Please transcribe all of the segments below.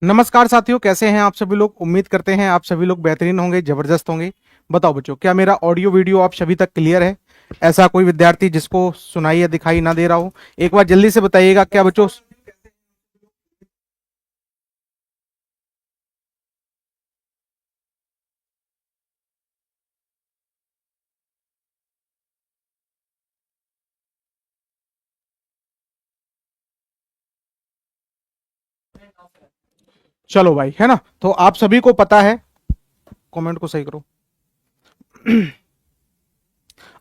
नमस्कार साथियों, कैसे हैं आप सभी लोग। उम्मीद करते हैं आप सभी लोग बेहतरीन होंगे, जबरदस्त होंगे। बताओ बच्चों, क्या मेरा ऑडियो वीडियो आप सभी तक क्लियर है? ऐसा कोई विद्यार्थी जिसको सुनाई या दिखाई ना दे रहा हो, एक बार जल्दी से बताइएगा। क्या बच्चों? चलो भाई, है ना। तो आप सभी को पता है, कमेंट को सही करो।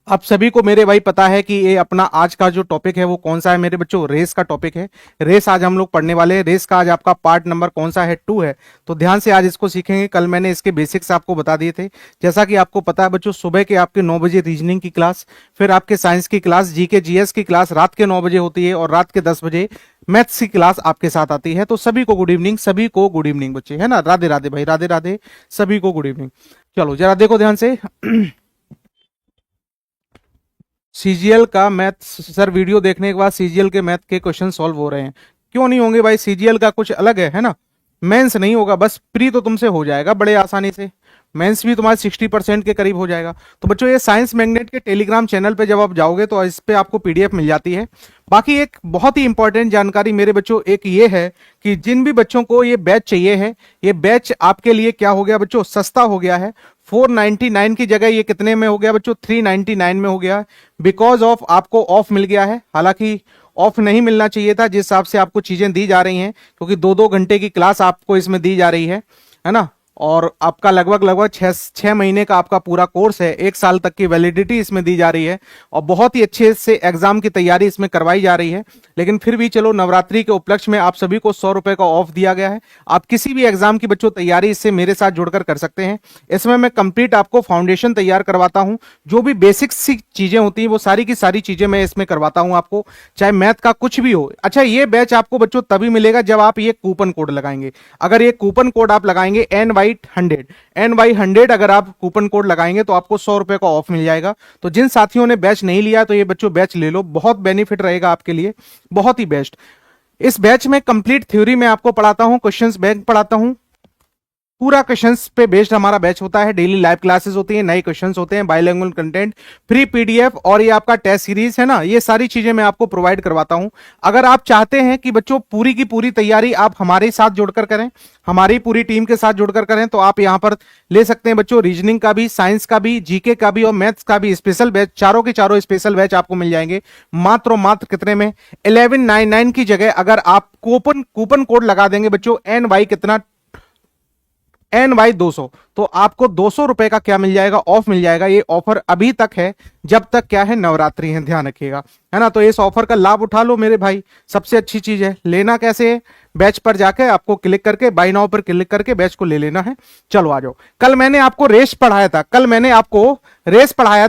आप सभी को मेरे भाई पता है कि ये अपना आज का जो टॉपिक है वो कौन सा है मेरे बच्चों? रेस का टॉपिक है। रेस आज हम लोग पढ़ने वाले हैं। रेस का आज आपका पार्ट नंबर कौन सा है? 2 है। तो ध्यान से आज इसको सीखेंगे। कल मैंने इसके बेसिक्स आपको बता दिए थे। जैसा कि आपको पता है बच्चों, सुबह के आपके 9 बजे रीजनिंग की क्लास, फिर आपके साइंस की क्लास, जीके जीएस की क्लास रात के 9 बजे होती है, और रात के 10 बजे मैथ्स की क्लास आपके साथ आती है। तो सभी को गुड इवनिंग, सभी को गुड इवनिंग बच्चे, है ना। राधे राधे भाई, राधे राधे, सभी को गुड इवनिंग। चलो जरा देखो ध्यान से। सीजीएल का मैथ सर, वीडियो देखने के बाद सीजीएल के मैथ के क्वेश्चन सॉल्व हो रहे हैं। क्यों नहीं होंगे भाई? सीजीएल का कुछ अलग है ना। मेंस नहीं होगा, बस प्री तो तुमसे हो जाएगा बड़े आसानी से। मेंस भी तुम्हारे 60% के करीब हो जाएगा। तो बच्चों, ये साइंस मैग्नेट के टेलीग्राम चैनल पे जब आप जाओगे तो इस पे आपको पीडीएफ मिल जाती है। बाकी एक बहुत ही इंपॉर्टेंट जानकारी मेरे बच्चों एक ये है कि जिन भी बच्चों को ये बैच चाहिए है, ये बैच आपके लिए क्या हो गया बच्चों? सस्ता हो गया है। 499 की जगह ये कितने में हो गया बच्चों? 399 में हो गया। बिकॉज ऑफ आपको ऑफ मिल गया है। हालांकि ऑफ नहीं मिलना चाहिए था, जिस हिसाब से आपको चीजें दी जा रही हैं, क्योंकि 2-2 घंटे की क्लास आपको इसमें दी जा रही है ना। और आपका लगभग लगभग 6 महीने का आपका पूरा कोर्स है। 1 साल तक की वैलिडिटी इसमें दी जा रही है, और बहुत ही अच्छे से एग्जाम की तैयारी इसमें करवाई जा रही है। लेकिन फिर भी चलो, नवरात्रि के उपलक्ष्य में आप सभी को 100 रुपए का ऑफ दिया गया है। आप किसी भी एग्जाम की बच्चों तैयारी इससे मेरे साथ जुड़कर कर सकते हैं। इसमें मैं कंप्लीट आपको फाउंडेशन तैयार करवाता हूं। जो भी बेसिक सी चीजें होती हैं वो सारी की सारी चीजें मैं इसमें करवाता हूं आपको, चाहे मैथ का कुछ भी हो। अच्छा, ये बैच आपको बच्चों तभी मिलेगा जब आप ये कूपन कोड लगाएंगे। अगर ये कूपन कोड आप लगाएंगे NY100 अगर आप कूपन कोड लगाएंगे तो आपको 100 रुपए का ऑफ मिल जाएगा। तो जिन साथियों ने बैच नहीं लिया तो ये बच्चों बैच ले लो, बहुत बेनिफिट रहेगा आपके लिए, बहुत ही बेस्ट। इस बैच में कंप्लीट थ्योरी में आपको पढ़ाता हूं, क्वेश्चंस बैंक पढ़ाता हूं। पूरा क्वेश्चंस पे बेस्ड हमारा बैच होता है। डेली लाइव क्लासेस होती हैं, नए क्वेश्चंस होते हैं, बाइलिंगुअल कंटेंट, फ्री पीडीएफ, और ये आपका टेस्ट सीरीज है ना। ये सारी चीजें मैं आपको प्रोवाइड करवाता हूं। अगर आप चाहते हैं कि बच्चों पूरी की पूरी तैयारी आप हमारे साथ जुड़कर करें, हमारी पूरी टीम के साथ जुड़कर करें, तो आप यहां पर ले सकते हैं बच्चों। रीजनिंग का भी, साइंस का भी, जीके का भी और मैथ्स का भी स्पेशल बैच, चारों के चारों स्पेशल बैच आपको मिल जाएंगे। मात्र मात्र कितने में? 1199 की जगह अगर आप कूपन कोड लगा देंगे बच्चों, NY कितना? NY200, तो आपको 200 रुपए का क्या मिल जाएगा? ऑफ मिल जाएगा। ये ऑफर अभी तक है, जब तक क्या है, नवरात्रि है, ध्यान रखिएगा, है ना। तो इस ऑफर का लाभ उठा लो मेरे भाई, सबसे अच्छी चीज है। लेना कैसे है? बैच पर जाके आपको क्लिक करके, बाय नाउ पर क्लिक करके बैच को ले लेना है। चलो आ जाओ। कल मैंने आपको रेस पढ़ाया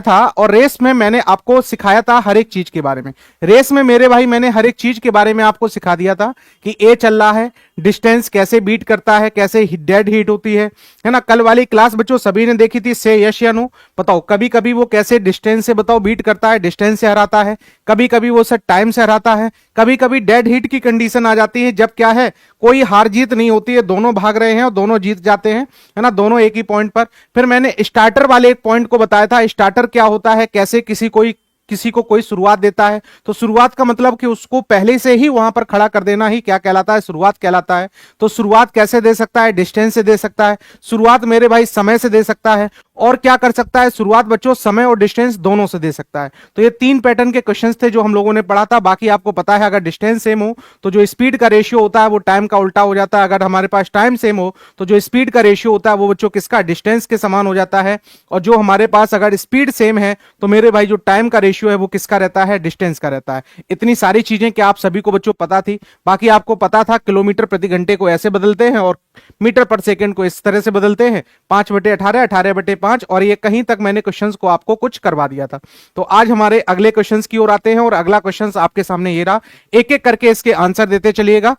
था, और रेस में मैंने आपको सिखाया था हर एक चीज के बारे में। रेस में मेरे भाई मैंने हर एक चीज के बारे में आपको सिखा दिया था कि ए चल रहा है, डिस्टेंस कैसे बीट करता है, कैसे डेड हीट होती है ना। कल वाली क्लास बच्चों सभी ने देखी थी, से यस या नो बताओ। कभी कभी वो कैसे डिस्टेंस से बताओ बीट करता है, डिस्टेंस से हराता है, कभी कभी वो सर टाइम से हराता है, कभी कभी डेड हीट की कंडीशन आ जाती है, जब क्या है, कोई हार जीत नहीं होती है, दोनों भाग रहे हैं और दोनों जीत जाते हैं, है ना, दोनों एक ही पॉइंट पर। फिर मैंने स्टार्टर वाले एक पॉइंट को बताया था। स्टार्टर क्या होता है, कैसे किसी को कोई शुरुआत देता है, तो शुरुआत का मतलब कि उसको पहले से ही वहां पर खड़ा कर देना ही क्या कहलाता है? शुरुआत कहलाता है। तो शुरुआत कैसे दे सकता है? डिस्टेंस से दे सकता है। शुरुआत मेरे भाई समय से दे सकता है। और क्या कर सकता है? शुरुआत बच्चों समय और डिस्टेंस दोनों से दे सकता है। तो ये 3 पैटर्न के क्वेश्चंस थे जो हम लोगों ने पढ़ा था। बाकी आपको पता है, अगर डिस्टेंस सेम हो तो जो स्पीड का रेशियो होता है वो टाइम का उल्टा हो जाता है। अगर हमारे पास टाइम सेम हो तो जो स्पीड का रेशियो होता है वो बच्चों किसका? डिस्टेंस के समान हो जाता है। और जो हमारे पास अगर स्पीड सेम है तो मेरे भाई जो टाइम का रेशियो है वो किसका रहता है? डिस्टेंस का रहता है। इतनी सारी चीजें क्या आप सभी को बच्चों पता थी? बाकी आपको पता था किलोमीटर प्रति घंटे को ऐसे बदलते हैं और मीटर पर सेकंड को इस तरह से बदलते हैं, 5/18, 18/5। और ये कहीं तक मैंने क्वेश्चंस को आपको कुछ करवा दिया था। तो आज हमारे अगले क्वेश्चंस की ओर आते हैं, और अगला क्वेश्चंस आपके सामने ये रहा। एक एक करके इसके आंसर देते चलिएगा।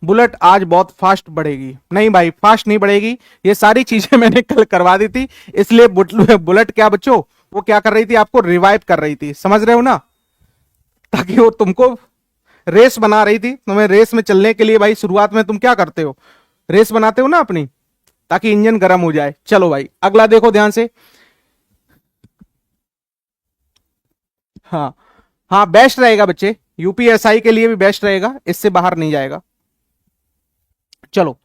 बुलेट आज बहुत फास्ट बढ़ेगी। नहीं भाई, फास्ट नहीं बढ़ेगी, ये सारी चीजें मैंने कल करवा दी थी। इसलिए बुलेट क्या बच्चों, वो क्या कर रही थी? आपको रिवाइव कर रही थी, समझ रहे हो ना, ताकि वो तुमको रेस बना रही थी, तुम्हें रेस में चलने के लिए भाई शुरुआत में तुम क्या करते हो, रेस बनाते हो ना अपनी, ताकि इंजन गर्म हो जाए। चलो भाई अगला देखो ध्यान से। हाँ हाँ, बेस्ट रहेगा बच्चे, यूपीएसआई के लिए भी बेस्ट रहेगा, इससे बाहर नहीं जाएगा। चलो,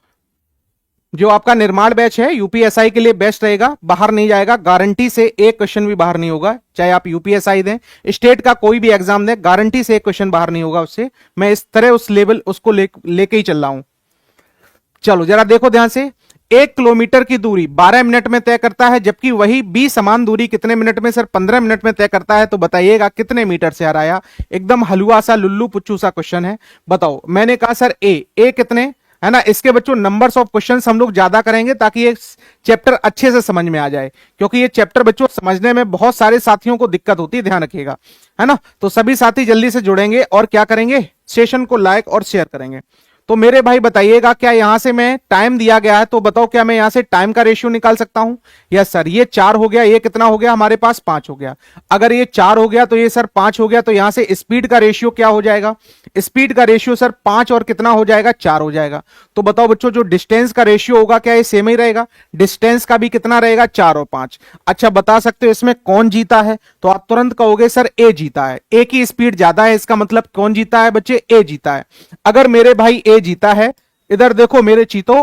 जो आपका निर्माण बैच है यूपीएसआई के लिए बेस्ट रहेगा, बाहर नहीं जाएगा, गारंटी से एक क्वेश्चन भी बाहर नहीं होगा, चाहे आप यूपीएसआई दें, स्टेट का कोई भी एग्जाम दें, गारंटी से एक क्वेश्चन बाहर नहीं होगा उससे। मैं इस तरह उस लेवल उसको लेके ही चल रहा हूं। चलो जरा देखो ध्यान से, 1 किलोमीटर की दूरी 12 मिनट में तय करता है, जबकि वही बी समान दूरी कितने मिनट में सर, 15 मिनट में तय करता है। तो बताइएगा कितने मीटर से हराया। एकदम हलवा सा लुल्लू पुच्चू सा क्वेश्चन है। बताओ, मैंने कहा सर ए कितने, है ना। इसके बच्चों नंबर्स ऑफ क्वेश्चंस हम लोग ज्यादा करेंगे ताकि ये चैप्टर अच्छे से समझ में आ जाए, क्योंकि ये चैप्टर बच्चों समझने में बहुत सारे साथियों को दिक्कत होती है, ध्यान रखिएगा, है ना। तो सभी साथी जल्दी से जुड़ेंगे और क्या करेंगे, सेशन को लाइक और शेयर करेंगे। तो मेरे भाई बताइएगा, क्या यहां से मैं टाइम दिया गया है तो बताओ क्या मैं यहां से टाइम का रेशियो निकाल सकता हूं। यस सर, ये 4 हो गया, ये कितना हो गया हमारे पास 5 हो गया। अगर ये 4 हो गया तो ये सर 5 हो गया, तो यहां से स्पीड का रेशियो क्या हो जाएगा, स्पीड का रेशियो सर 5 और कितना हो जाएगा 4 हो जाएगा। तो बताओ बच्चों, जो डिस्टेंस का रेशियो होगा क्या ये सेम ही रहेगा, डिस्टेंस का भी कितना रहेगा 4 और 5। अच्छा बता सकते हो इसमें कौन जीता है, तो आप तुरंत कहोगे सर ए जीता है, ए की स्पीड ज्यादा है, इसका मतलब कौन जीता है बच्चे, ए जीता है। अगर मेरे भाई ए जीता है, इधर देखो मेरे चीतो,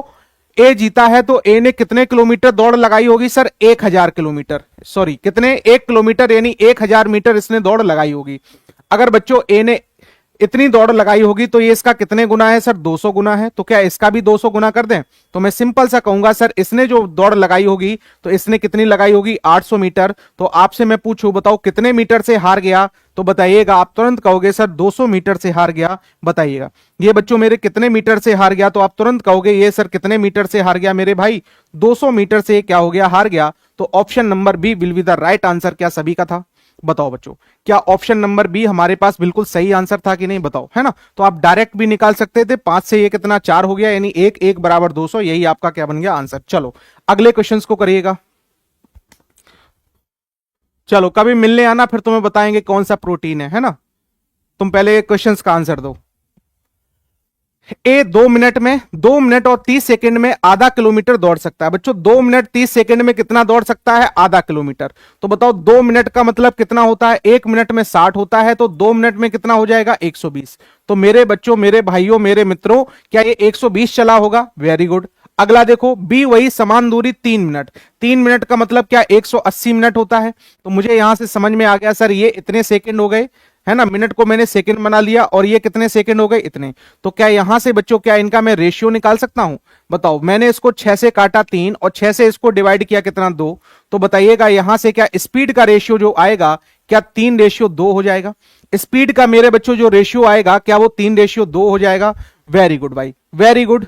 ए जीता है तो ए ने कितने किलोमीटर दौड़ लगाई होगी सर, 1000 किलोमीटर, सॉरी कितने, 1 किलोमीटर यानी 1000 मीटर इसने दौड़ लगाई होगी। अगर बच्चों ए ने इतनी दौड़ लगाई होगी तो ये इसका कितने गुना है सर, 200 गुना है। तो क्या इसका भी 200 गुना कर दें, तो मैं सिंपल सा कहूंगा सर इसने जो दौड़ लगाई होगी तो इसने कितनी लगाई होगी 800 मीटर। तो आपसे मैं पूछूं बताओ कितने मीटर से हार गया, तो बताइएगा, आप तुरंत कहोगे सर 200 मीटर से हार गया। बताइएगा ये बच्चों मेरे कितने मीटर से हार गया, तो आप तुरंत कहोगे ये सर कितने मीटर से हार गया मेरे भाई, 200 मीटर से क्या हो गया, हार गया। तो option number B will be the right answer. क्या सभी का था, बताओ बच्चों, क्या ऑप्शन नंबर बी हमारे पास बिल्कुल सही आंसर था कि नहीं, बताओ, है ना। तो आप डायरेक्ट भी निकाल सकते थे, 5 से ये कितना 4 हो गया, यानी 1 बराबर 200, यही आपका क्या बन गया आंसर। चलो अगले क्वेश्चंस को करिएगा। चलो कभी मिलने आना, फिर तुम्हें बताएंगे कौन सा प्रोटीन है ना। तुम पहले क्वेश्चंस का आंसर दो। ए 2 मिनट में, 2 मिनट और 30 सेकंड में आधा किलोमीटर दौड़ सकता है। बच्चों 2 मिनट 30 सेकंड में कितना दौड़ सकता है, आधा किलोमीटर। तो बताओ 2 मिनट का मतलब कितना होता है, 1 मिनट में 60 होता है, तो 2 मिनट में कितना हो जाएगा 120। तो मेरे बच्चों, मेरे भाइयों, मेरे मित्रों, क्या ये 120 चला होगा, वेरी गुड। अगला देखो, बी वही समान दूरी 3 मिनट, 3 मिनट का मतलब क्या 180 मिनट होता है। तो मुझे यहां से समझ में आ गया सर ये इतने सेकंड हो गए, है ना, मिनट को मैंने सेकंड बना लिया, और ये कितने सेकंड हो गए, इतने। तो क्या यहां से बच्चों क्या इनका मैं रेशियो निकाल सकता हूं, बताओ। मैंने इसको 6 से काटा 3 और 6 से इसको डिवाइड किया कितना 2। तो बताइएगा यहां से क्या स्पीड का रेशियो जो आएगा, क्या 3:2 हो जाएगा। स्पीड का मेरे बच्चों जो रेशियो आएगा, क्या वो 3:2 हो जाएगा। वेरी गुड भाई, वेरी गुड।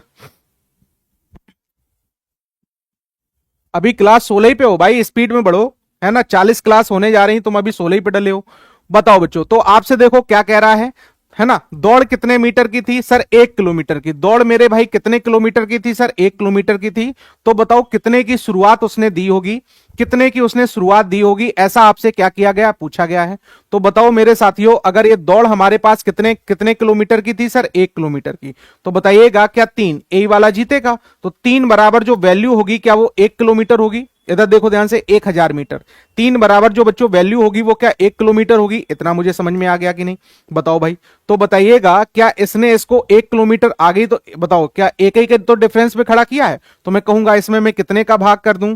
अभी क्लास 16 ही पे हो भाई, स्पीड में बढ़ो, है ना, 40 क्लास होने जा रही, तुम अभी 16 ही पे डले हो। बताओ बच्चों, तो आपसे देखो क्या कह रहा है ना। दौड़ कितने मीटर की थी सर, 1 किलोमीटर की दौड़ मेरे भाई कितने किलोमीटर की थी सर, 1 किलोमीटर की थी। तो बताओ कितने की शुरुआत उसने दी होगी, कितने की उसने शुरुआत दी होगी, ऐसा आपसे क्या किया गया, पूछा गया है। तो बताओ मेरे साथियों, अगर ये दौड़ हमारे पास कितने कितने किलोमीटर की थी सर, 1 किलोमीटर की। तो बताइएगा क्या 3 ए वाला जीतेगा। तो 3 बराबर जो वैल्यू होगी, क्या वो 1 किलोमीटर होगी। इधर देखो ध्यान से, 1000 मीटर, 3 बराबर जो बच्चों वैल्यू होगी वो क्या 1 किलोमीटर होगी। इतना मुझे समझ में आ गया कि नहीं, बताओ भाई। तो बताइएगा क्या इसने इसको 1 किलोमीटर आगे, तो बताओ क्या एक ही के तो डिफरेंस में खड़ा किया है। तो मैं कहूंगा इसमें मैं कितने का भाग कर दूं,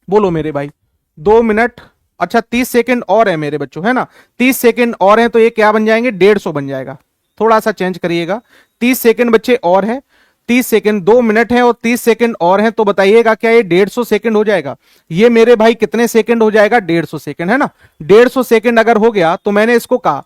बोलो मेरे भाई, 2 मिनट, अच्छा 30 सेकंड और है मेरे बच्चों, है ना, 30 सेकंड और है, तो ये क्या बन जाएंगे 150 बन जाएगा। थोड़ा सा चेंज करिएगा, 30 सेकंड बच्चे और है, 30 सेकंड, 2 मिनट है और 30 सेकंड और है। तो बताइएगा क्या ये 150 सेकंड हो जाएगा। ये मेरे भाई कितने सेकंड हो जाएगा, 150 सेकंड, है ना। 150 सेकंड अगर हो गया तो मैंने इसको कहा,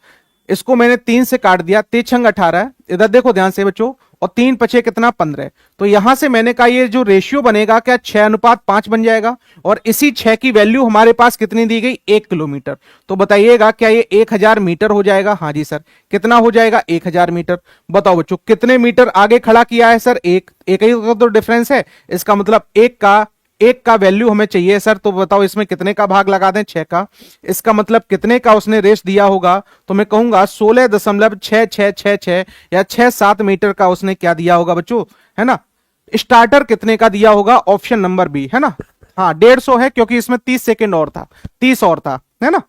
इसको मैंने 3 से काट दिया, 3×18, इधर देखो ध्यान से बच्चों, और 3×5 कितना 15। तो यहां से मैंने कहा ये जो रेशियो बनेगा क्या 6:5 बन जाएगा। और इसी 6 की वैल्यू हमारे पास कितनी दी गई, 1 किलोमीटर। तो बताइएगा क्या ये 1000 मीटर हो जाएगा। हाँ जी सर, कितना हो जाएगा 1000 मीटर। बताओ बच्चों कितने मीटर आगे खड़ा किया है सर, एक ही तो डिफरेंस है, इसका मतलब एक का 1 का वैल्यू हमें चाहिए सर, तो बताओ इसमें कितने का भाग लगा दें, 6 का। इसका मतलब कितने का उसने रेस दिया होगा, तो मैं कहूंगा 16.6666 या 6-7 मीटर का उसने क्या दिया होगा बच्चों, है ना। स्टार्टर कितने का दिया होगा, ऑप्शन नंबर बी, है ना। हाँ 150 है, क्योंकि इसमें 30 सेकेंड और था, 30 और था, है ना।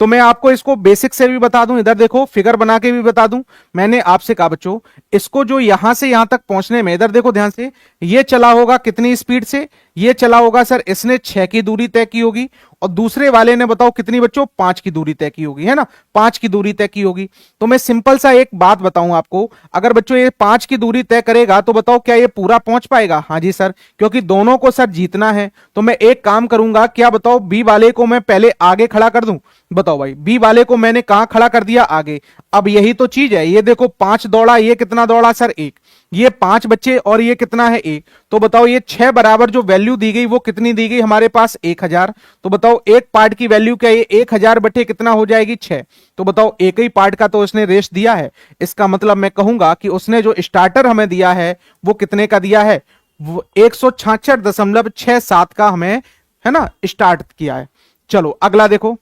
तो मैं आपको इसको बेसिक से भी बता दूं, इधर देखो फिगर बना के भी बता दूं। मैंने आपसे कहा बच्चों, इसको जो यहां से यहां तक पहुंचने में, इधर देखो ध्यान से, ये चला होगा कितनी स्पीड से, ये चला होगा सर, इसने 6 की दूरी तय की होगी, और दूसरे वाले ने बताओ कितनी बच्चों, 5 की दूरी तय की होगी, है ना, 5 की दूरी तय की होगी। तो मैं सिंपल सा एक बात बताऊं आपको, अगर बच्चों ये 5 की दूरी तय करेगा तो बताओ क्या ये पूरा पहुंच पाएगा, हाँ जी सर, क्योंकि दोनों को सर जीतना है। तो मैं एक काम करूंगा, क्या बताओ, बी वाले को मैं पहले आगे खड़ा कर दूं, बताओ भाई, बी वाले को मैंने कहां खड़ा कर दिया, आगे। अब यही तो चीज है, ये देखो 5 दौड़ा, ये कितना दौड़ा सर, 1, ये 5 बच्चे और ये कितना है, 1। तो बताओ ये 6 बराबर जो वैल्यू दी गई वो कितनी दी गई हमारे पास, 1000। तो बताओ एक पार्ट की वैल्यू क्या है, 1000 बटे कितना हो जाएगी, 6। तो बताओ एक ही पार्ट का तो उसने रेस दिया है, इसका मतलब मैं कहूंगा कि उसने जो स्टार्टर हमें दिया है वो कितने का दिया है, 166.67 का हमें, है ना, स्टार्ट किया है। चलो अगला देखो,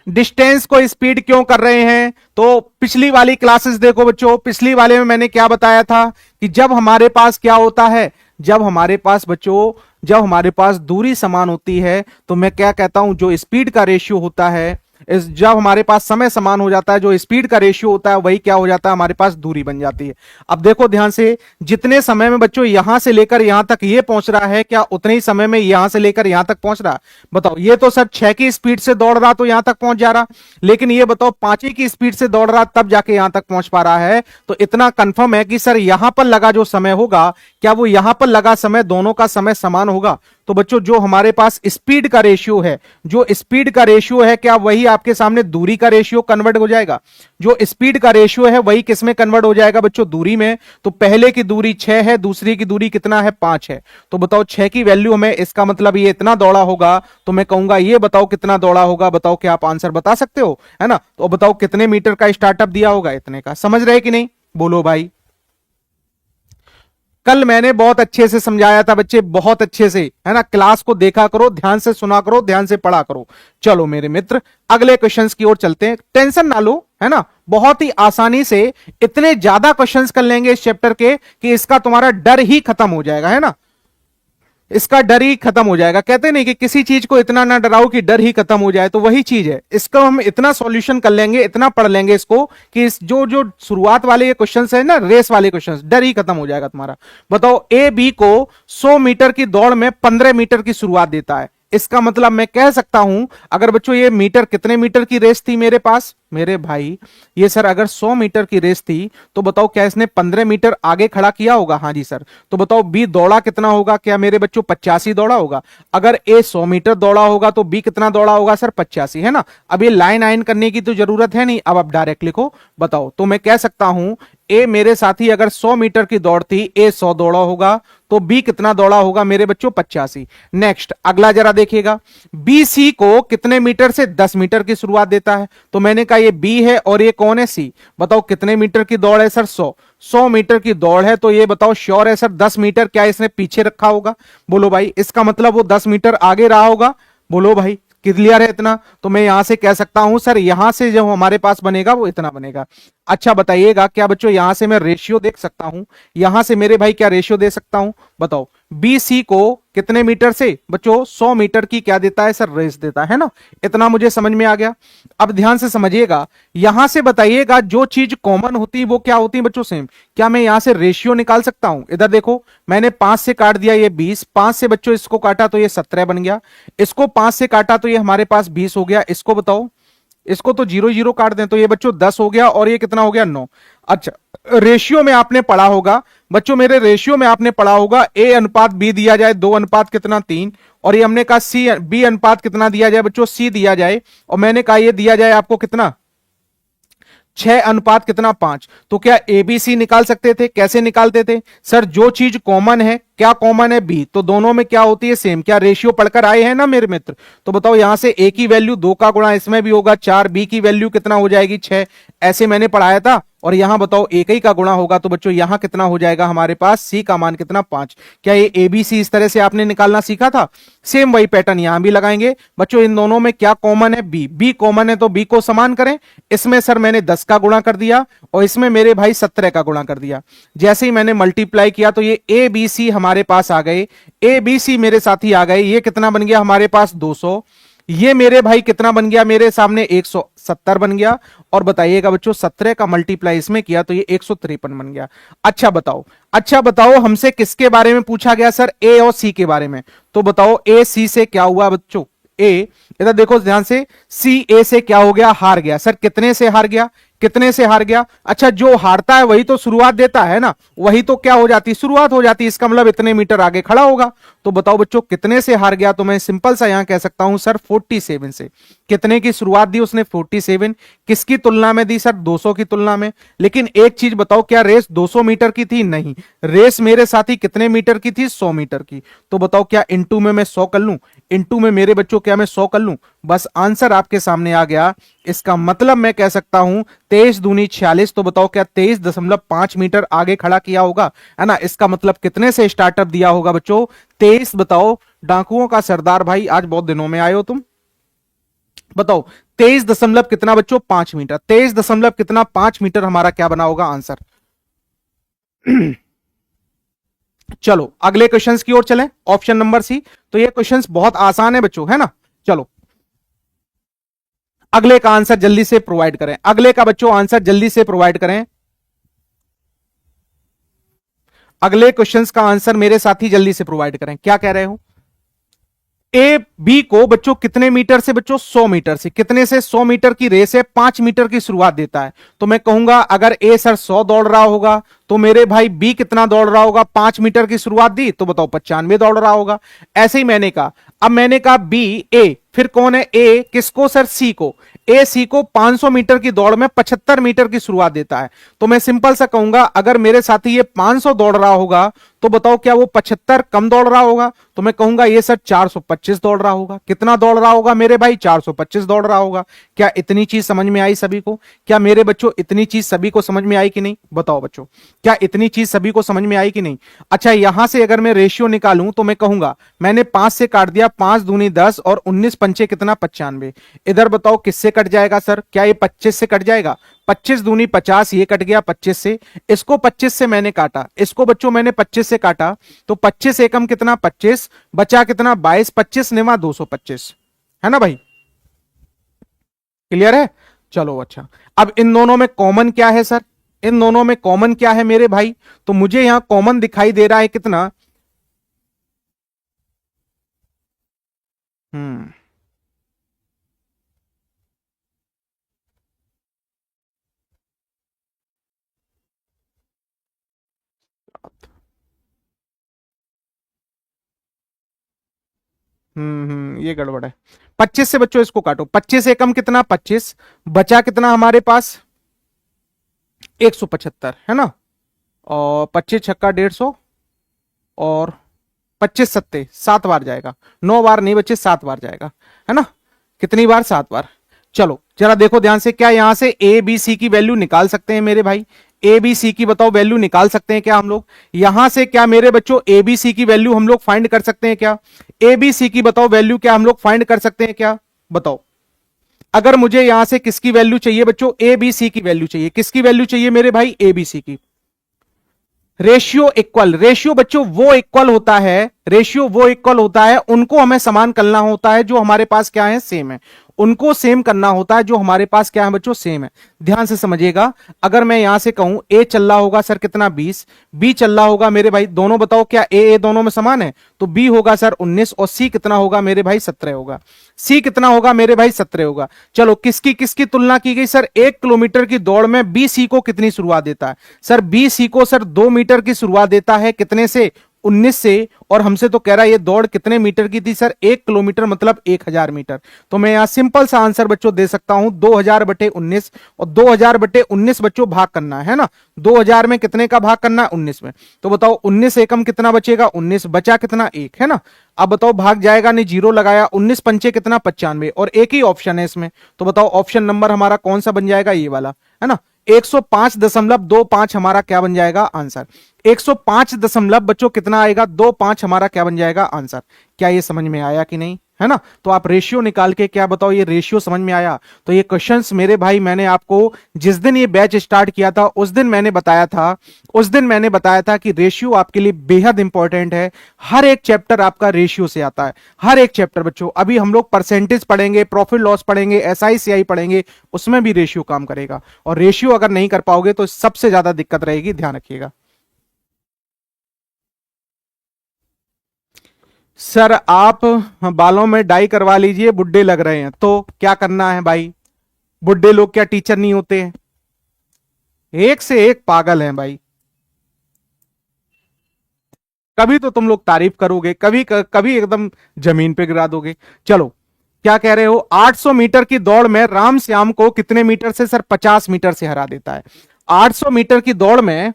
डिस्टेंस को स्पीड क्यों कर रहे हैं, तो पिछली वाली क्लासेस देखो बच्चों, पिछली वाले में मैंने क्या बताया था कि जब हमारे पास क्या होता है, जब हमारे पास बच्चों, जब हमारे पास दूरी समान होती है तो मैं क्या कहता हूं, जो स्पीड का रेशियो होता है, जब हमारे पास समय समान हो जाता है, जो स्पीड का रेशियो होता है वही क्या हो जाता है, हमारे पास दूरी बन जाती है। अब देखो ध्यान से, जितने समय में बच्चों यहां से लेकर यहां तक ये पहुंच रहा है, क्या उतने ही समय में यहां से लेकर यहां तक पहुंच रहा, बताओ। ये तो सर 6 की स्पीड से दौड़ रहा तो यहां तक पहुंच जा रहा, लेकिन ये बताओ 5 की स्पीड से दौड़ रहा तब जाके यहां तक पहुंच पा रहा है। तो इतना कंफर्म है कि सर यहां पर लगा जो समय होगा, क्या वो यहां पर लगा समय, दोनों का समय समान होगा। तो बच्चों जो हमारे पास स्पीड का रेशियो है, जो स्पीड का रेशियो है, क्या वही आपके सामने दूरी का रेशियो कन्वर्ट हो जाएगा, जो स्पीड का रेशियो है वही किस में कन्वर्ट हो जाएगा बच्चों, दूरी में। तो पहले की दूरी 6 है, दूसरी की दूरी कितना है, 5 है। तो बताओ 6 की वैल्यू हमें, इसका मतलब ये इतना दौड़ा होगा, तो मैं कहूंगा ये बताओ कितना दौड़ा होगा, बताओ क्या आप आंसर बता सकते हो, है ना। तो बताओ कितने मीटर का स्टार्टअप दिया होगा, इतने का। समझ रहे कि नहीं, बोलो भाई। कल मैंने बहुत अच्छे से समझाया था बच्चे, बहुत अच्छे से, है ना। क्लास को देखा करो, ध्यान से सुना करो, ध्यान से पढ़ा करो। चलो मेरे मित्र अगले क्वेश्चंस की ओर चलते हैं, टेंशन ना लो, है ना। बहुत ही आसानी से इतने ज्यादा क्वेश्चंस कर लेंगे इस चैप्टर के कि इसका तुम्हारा डर ही खत्म हो जाएगा, है ना। इसका डर ही खत्म हो जाएगा। कहते नहीं कि किसी चीज को इतना ना डराओ कि डर ही खत्म हो जाए, तो वही चीज है। इसको हम इतना सॉल्यूशन कर लेंगे, इतना पढ़ लेंगे इसको कि इस जो जो शुरुआत वाले ये क्वेश्चंस है ना, रेस वाले क्वेश्चंस, डर ही खत्म हो जाएगा तुम्हारा। बताओ ए बी को 100 मीटर की दौड़ में 15 मीटर की शुरुआत देता है, इसका मतलब मैं कह सकता हूं, अगर बच्चों ये मीटर, कितने मीटर की रेस थी मेरे पास, मेरे भाई, ये सर अगर 100 मीटर की रेस थी तो बताओ क्या इसने 15 मीटर आगे खड़ा किया होगा, हाँ जी सर। तो बताओ बी दौड़ा कितना होगा, क्या मेरे बच्चों 85 दौड़ा होगा। अगर ए 100 मीटर दौड़ा होगा तो बी कितना दौड़ा होगा सर, 85, है ना। अब ये लाइन आइन करने की तो जरूरत है नहीं, अब आप डायरेक्ट लिखो। बताओ, तो मैं कह सकता हूं ए मेरे साथी अगर 100 मीटर की दौड़ थी, ए 100 दौड़ा होगा, तो बी कितना दौड़ा होगा मेरे बच्चों, 85। नेक्स्ट अगला जरा देखिएगा, बी सी को कितने मीटर से, 10 मीटर की शुरुआत देता है। तो मैंने कहा ये बी है और ये कौन है, सी। बताओ कितने मीटर की दौड़ है सर, 100 मीटर की दौड़ है, तो ये बताओ श्योर है सर 10 मीटर क्या इसने पीछे रखा होगा, बोलो भाई। इसका मतलब वो 10 मीटर आगे रहा होगा, बोलो भाई। क्लियर है इतना। तो मैं यहां से कह सकता हूं सर यहां से जो हमारे पास बनेगा वो इतना बनेगा। अच्छा बताइएगा, क्या बच्चों यहां से मैं रेशियो देख सकता हूं, यहां से मेरे भाई क्या रेशियो दे सकता हूं, बताओ। बी सी को कितने मीटर से बच्चों, 100 मीटर की क्या देता है सर, रेस देता है ना। इतना मुझे समझ में आ गया। अब ध्यान से समझिएगा, यहां से बताइएगा जो चीज कॉमन होती है वो क्या होती है बच्चों, सेम। क्या मैं यहां से रेशियो निकाल सकता हूं, इधर देखो मैंने 5 से काट दिया ये 20, 5 से बच्चों इसको काटा तो ये 17 बन गया, इसको 5 से काटा तो ये हमारे पास 20 हो गया, इसको बताओ, इसको तो 0 0 काट दें तो ये बच्चों 10 हो गया, और ये कितना हो गया, 9। अच्छा रेशियो में आपने पढ़ा होगा बच्चों, मेरे रेशियो में आपने पढ़ा होगा ए अनुपात बी दिया जाए 2 अनुपात कितना 3, और ये हमने कहा सी बी अनुपात कितना दिया जाए बच्चों, सी दिया जाए, और मैंने कहा ये दिया जाए आपको कितना 6 अनुपात कितना 5। तो क्या एबीसी निकाल सकते थे, कैसे निकालते थे सर, जो चीज कॉमन है, क्या कॉमन है, बी, तो दोनों में क्या होती है, सेम। क्या रेशियो पढ़कर आए हैं ना मेरे मित्र। तो बताओ यहां से ए की वैल्यू 2 का गुणा इसमें भी होगा 4, बी की वैल्यू कितना हो जाएगी 6, ऐसे मैंने पढ़ाया था। और यहां बताओ एक ही का गुणा होगा, तो बच्चों यहां कितना हो जाएगा हमारे पास, सी का मान कितना 5। क्या ये एबीसी इस तरह से आपने निकालना सीखा था? सेम वही पैटर्न यहां भी लगाएंगे बच्चों। इन दोनों में क्या कॉमन है? बी। बी कॉमन है तो बी को समान करें। इसमें सर मैंने 10 का गुणा कर दिया और इसमें मेरे भाई 17 का गुणा कर दिया। जैसे ही मैंने मल्टीप्लाई किया तो ये ए बी सी हमारे पास आ गए, ए बी सी मेरे साथी आ गए। ये कितना बन गया हमारे पास 200। ये मेरे भाई कितना बन गया मेरे सामने 170 बन गया। और बताइएगा बच्चों 17 का मल्टीप्लाई इसमें किया तो ये 153 बन गया। अच्छा बताओ हमसे किसके बारे में पूछा गया सर? ए और सी के बारे में। तो बताओ ए सी से क्या हुआ बच्चों? ए इधर देखो ध्यान से, सी ए से क्या हो गया? हार गया। सर कितने से हार गया? कितने से हार गया? अच्छा जो हारता है वही तो शुरुआत देता है ना, वही तो क्या हो जाती, शुरुआत हो जाती है। इसका मतलब इतने मीटर आगे खड़ा होगा। तो बताओ बच्चों कितने से हार गया? तो मैं सिंपल सा यहां कह सकता हूं सर 47 से। कितने की शुरुआत दी उसने? 47। किसकी तुलना में दी सर? 200 की तुलना में। लेकिन एक चीज बताओ, क्या रेस 200 मीटर की थी? नहीं, रेस मेरे साथी कितने मीटर की थी? 100 मीटर की। तो बताओ क्या इंटू में मैं 100 कर लूं? इंटू में मेरे बच्चों क्या मैं 100 कर लूं? बस आंसर आपके सामने आ गया। इसका मतलब मैं कह सकता हूं 23 दूनी 46। तो बताओ क्या 23.5 मीटर आगे खड़ा किया होगा, है ना? इसका मतलब कितने से स्टार्टअप दिया होगा बच्चों? 23। बताओ डाकुओं का सरदार भाई, आज बहुत दिनों में आए हो तुम। बताओ 23 दशमलव कितना बच्चों? 5 मीटर। 23 दशमलव कितना? 5 मीटर हमारा क्या बना होगा आंसर। चलो अगले क्वेश्चंस की ओर चलें, ऑप्शन नंबर सी। तो ये क्वेश्चंस बहुत आसान है बच्चों, है ना? चलो अगले का आंसर जल्दी से प्रोवाइड करें। अगले का बच्चों आंसर जल्दी से प्रोवाइड करें। अगले क्वेश्चंस का आंसर मेरे साथी जल्दी से प्रोवाइड करें। क्या कह रहे हो? ए बी को बच्चों कितने मीटर से? बच्चों 100 मीटर से। कितने से? 100 मीटर की रेस है, 5 मीटर की शुरुआत देता है। तो मैं कहूंगा अगर ए सर 100 दौड़ रहा होगा तो मेरे भाई बी कितना दौड़ रहा होगा? 5 मीटर की शुरुआत दी तो बताओ 95 दौड़ रहा होगा। ऐसे ही मैंने कहा, अब मैंने कहा बी ए, फिर कौन है? ए किसको सर? सी को। ए सी को 500 मीटर की दौड़ में 75 मीटर की शुरुआत देता है। तो मैं सिंपल सा कहूंगा अगर मेरे साथी ये 500 दौड़ रहा होगा तो बताओ क्या वो 75 कम दौड़ रहा होगा? तो मैं कहूंगा ये सर 425 दौड़ रहा होगा। कितना दौड़ रहा होगा मेरे भाई? 425 दौड़ रहा होगा। क्या इतनी चीज समझ में आई सभी को? क्या मेरे बच्चों इतनी चीज सभी को समझ में आई कि नहीं? बताओ बच्चों, क्या इतनी चीज सभी को समझ में आई कि नहीं? अच्छा यहां से अगर मैं रेशियो निकालूं तो मैं कहूंगा मैंने 5 से काट दिया, 5 दूनी 10 और 19 पंचे कितना? 95। इधर बताओ किससे कट जाएगा सर? क्या ये 25 से कट जाएगा? 25 दूनी 50, ये कट गया 25 से। इसको 25 से मैंने काटा, इसको बच्चों मैंने 25 से काटा, तो 25 एकम कितना? 25। बचा कितना? 22। 25 नेवा 225, है ना भाई? क्लियर है? चलो अच्छा, अब इन दोनों में कॉमन क्या है सर? इन दोनों में कॉमन क्या है मेरे भाई? तो मुझे यहां कॉमन दिखाई दे रहा है कितना? हम्म ये गड़बड़ है। 25 से बच्चों इसको काटो, 25 एकम कितना? 25। बचा कितना हमारे पास? 175, है ना? और 25 छक्का 150 और 25 सत्ते 7 बार जाएगा, 9 बार नहीं बच्चे 7 बार जाएगा, है ना? कितनी बार? 7 बार। चलो जरा देखो ध्यान से, क्या यहां से ए बी सी की वैल्यू निकाल सकते हैं मेरे भाई? ए बी सी की बताओ वैल्यू निकाल सकते हैं क्या हम लोग यहां से? क्या मेरे बच्चों ए बी सी की वैल्यू हम लोग फाइंड कर सकते हैं क्या? ए बी सी की बताओ वैल्यू क्या हम लोग फाइंड कर सकते हैं क्या? बताओ। अगर मुझे यहां से किसकी वैल्यू चाहिए बच्चों? ए बी सी की वैल्यू चाहिए। किसकी वैल्यू चाहिए मेरे भाई? ए बी सी की। रेशियो इक्वल, रेशियो बच्चों वो इक्वल होता है, रेशियो वो इक्वल होता है, उनको हमें समान करना होता है जो हमारे पास क्या है? सेम है। उनको सेम करना होता है जो हमारे पास क्या है बच्चों? सेम है। ध्यान से समझिएगा, अगर मैं यहां से कहूं ए चल रहा होगा सर कितना? 20। बी चल रहा होगा मेरे भाई, दोनों बताओ क्या ए दोनों में समान है? तो बी होगा सर 19 और सी कितना होगा मेरे भाई? 17 होगा। सी कितना होगा मेरे भाई? 17 होगा। चलो किसकी किसकी तुलना की गई सर? 1 किलोमीटर की दौड़ में बी सी को कितनी शुरुआत देता है? सर बी सी को सर 2 मीटर की शुरुआत देता है। कितने से? 19 से। और हमसे तो कह रहा है ये दौड़ कितने मीटर की थी सर? 1 किलोमीटर मतलब 1000 मीटर। तो मैं यहां सिंपल सा आंसर बच्चों दे सकता हूं 2000/19। और 2000/19 बच्चों भाग करना है ना? 2000 में कितने का भाग करना है? 19 में। तो बताओ 19 एकम कितना बचेगा? 19। बचा कितना? 1, है ना? अब बताओ भाग जाएगा नहीं, जीरो लगाया, 19 पंचे कितना? 95 और एक ही ऑप्शन है इसमें। तो बताओ ऑप्शन नंबर हमारा कौन सा बन जाएगा? ये वाला, है ना? 105.25 हमारा क्या बन जाएगा आंसर। 105 बच्चों कितना आएगा 25 हमारा क्या बन जाएगा आंसर। क्या ये समझ में आया कि नहीं, है ना। तो आप रेशियो निकाल के क्या बताओ, ये रेशियो समझ में आया। तो ये क्वेश्चंस मेरे भाई मैंने आपको जिस दिन ये बैच स्टार्ट किया था उस दिन मैंने बताया था कि रेशियो आपके लिए बेहद इंपॉर्टेंट है। हर एक चैप्टर आपका रेशियो से आता है, हर एक चैप्टर बच्चों। अभी हम लोग परसेंटेज पढ़ेंगे, प्रॉफिट लॉस पढ़ेंगे, एसआई सीआई पढ़ेंगे, उसमें भी रेशियो काम करेगा। और रेशियो अगर नहीं कर पाओगे तो सबसे ज्यादा दिक्कत रहेगी, ध्यान रखिएगा। सर आप बालों में डाई करवा लीजिए, बुड्ढे लग रहे हैं। तो क्या करना है भाई, बुड्ढे लोग क्या टीचर नहीं होते हैं? एक से एक पागल हैं भाई। कभी तो तुम लोग तारीफ करोगे, कभी कभी एकदम जमीन पे गिरा दोगे। चलो, क्या कह रहे हो, 800 मीटर की दौड़ में राम श्याम को कितने मीटर से? सर 50 मीटर से हरा देता है। 800 मीटर की दौड़ में,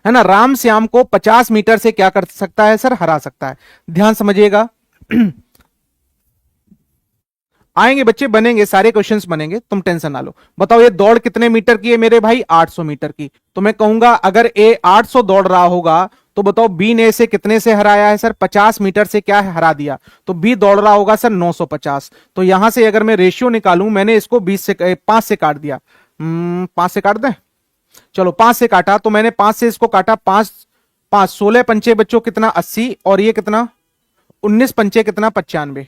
है ना, राम श्याम को 50 मीटर से क्या कर सकता है? सर हरा सकता है। ध्यान समझिएगा। आएंगे बच्चे, बनेंगे, सारे क्वेश्चंस बनेंगे, तुम टेंशन ना लो। बताओ ये दौड़ कितने मीटर की है मेरे भाई? 800 मीटर की। तो मैं कहूंगा अगर ए 800 दौड़ रहा होगा तो बताओ बी ने इसे कितने से हराया है? सर 50 मीटर से क्या है, हरा दिया। तो बी दौड़ रहा होगा सर 950। तो यहां से अगर मैं रेशियो निकालूं, मैंने इसको 5 से काट दिया। 5 से काट दें, चलो 5 से काटा, तो मैंने 5 से इसको काटा। 5 5 16 पंचे बच्चों कितना 80, और ये कितना 19 पंचे कितना 95।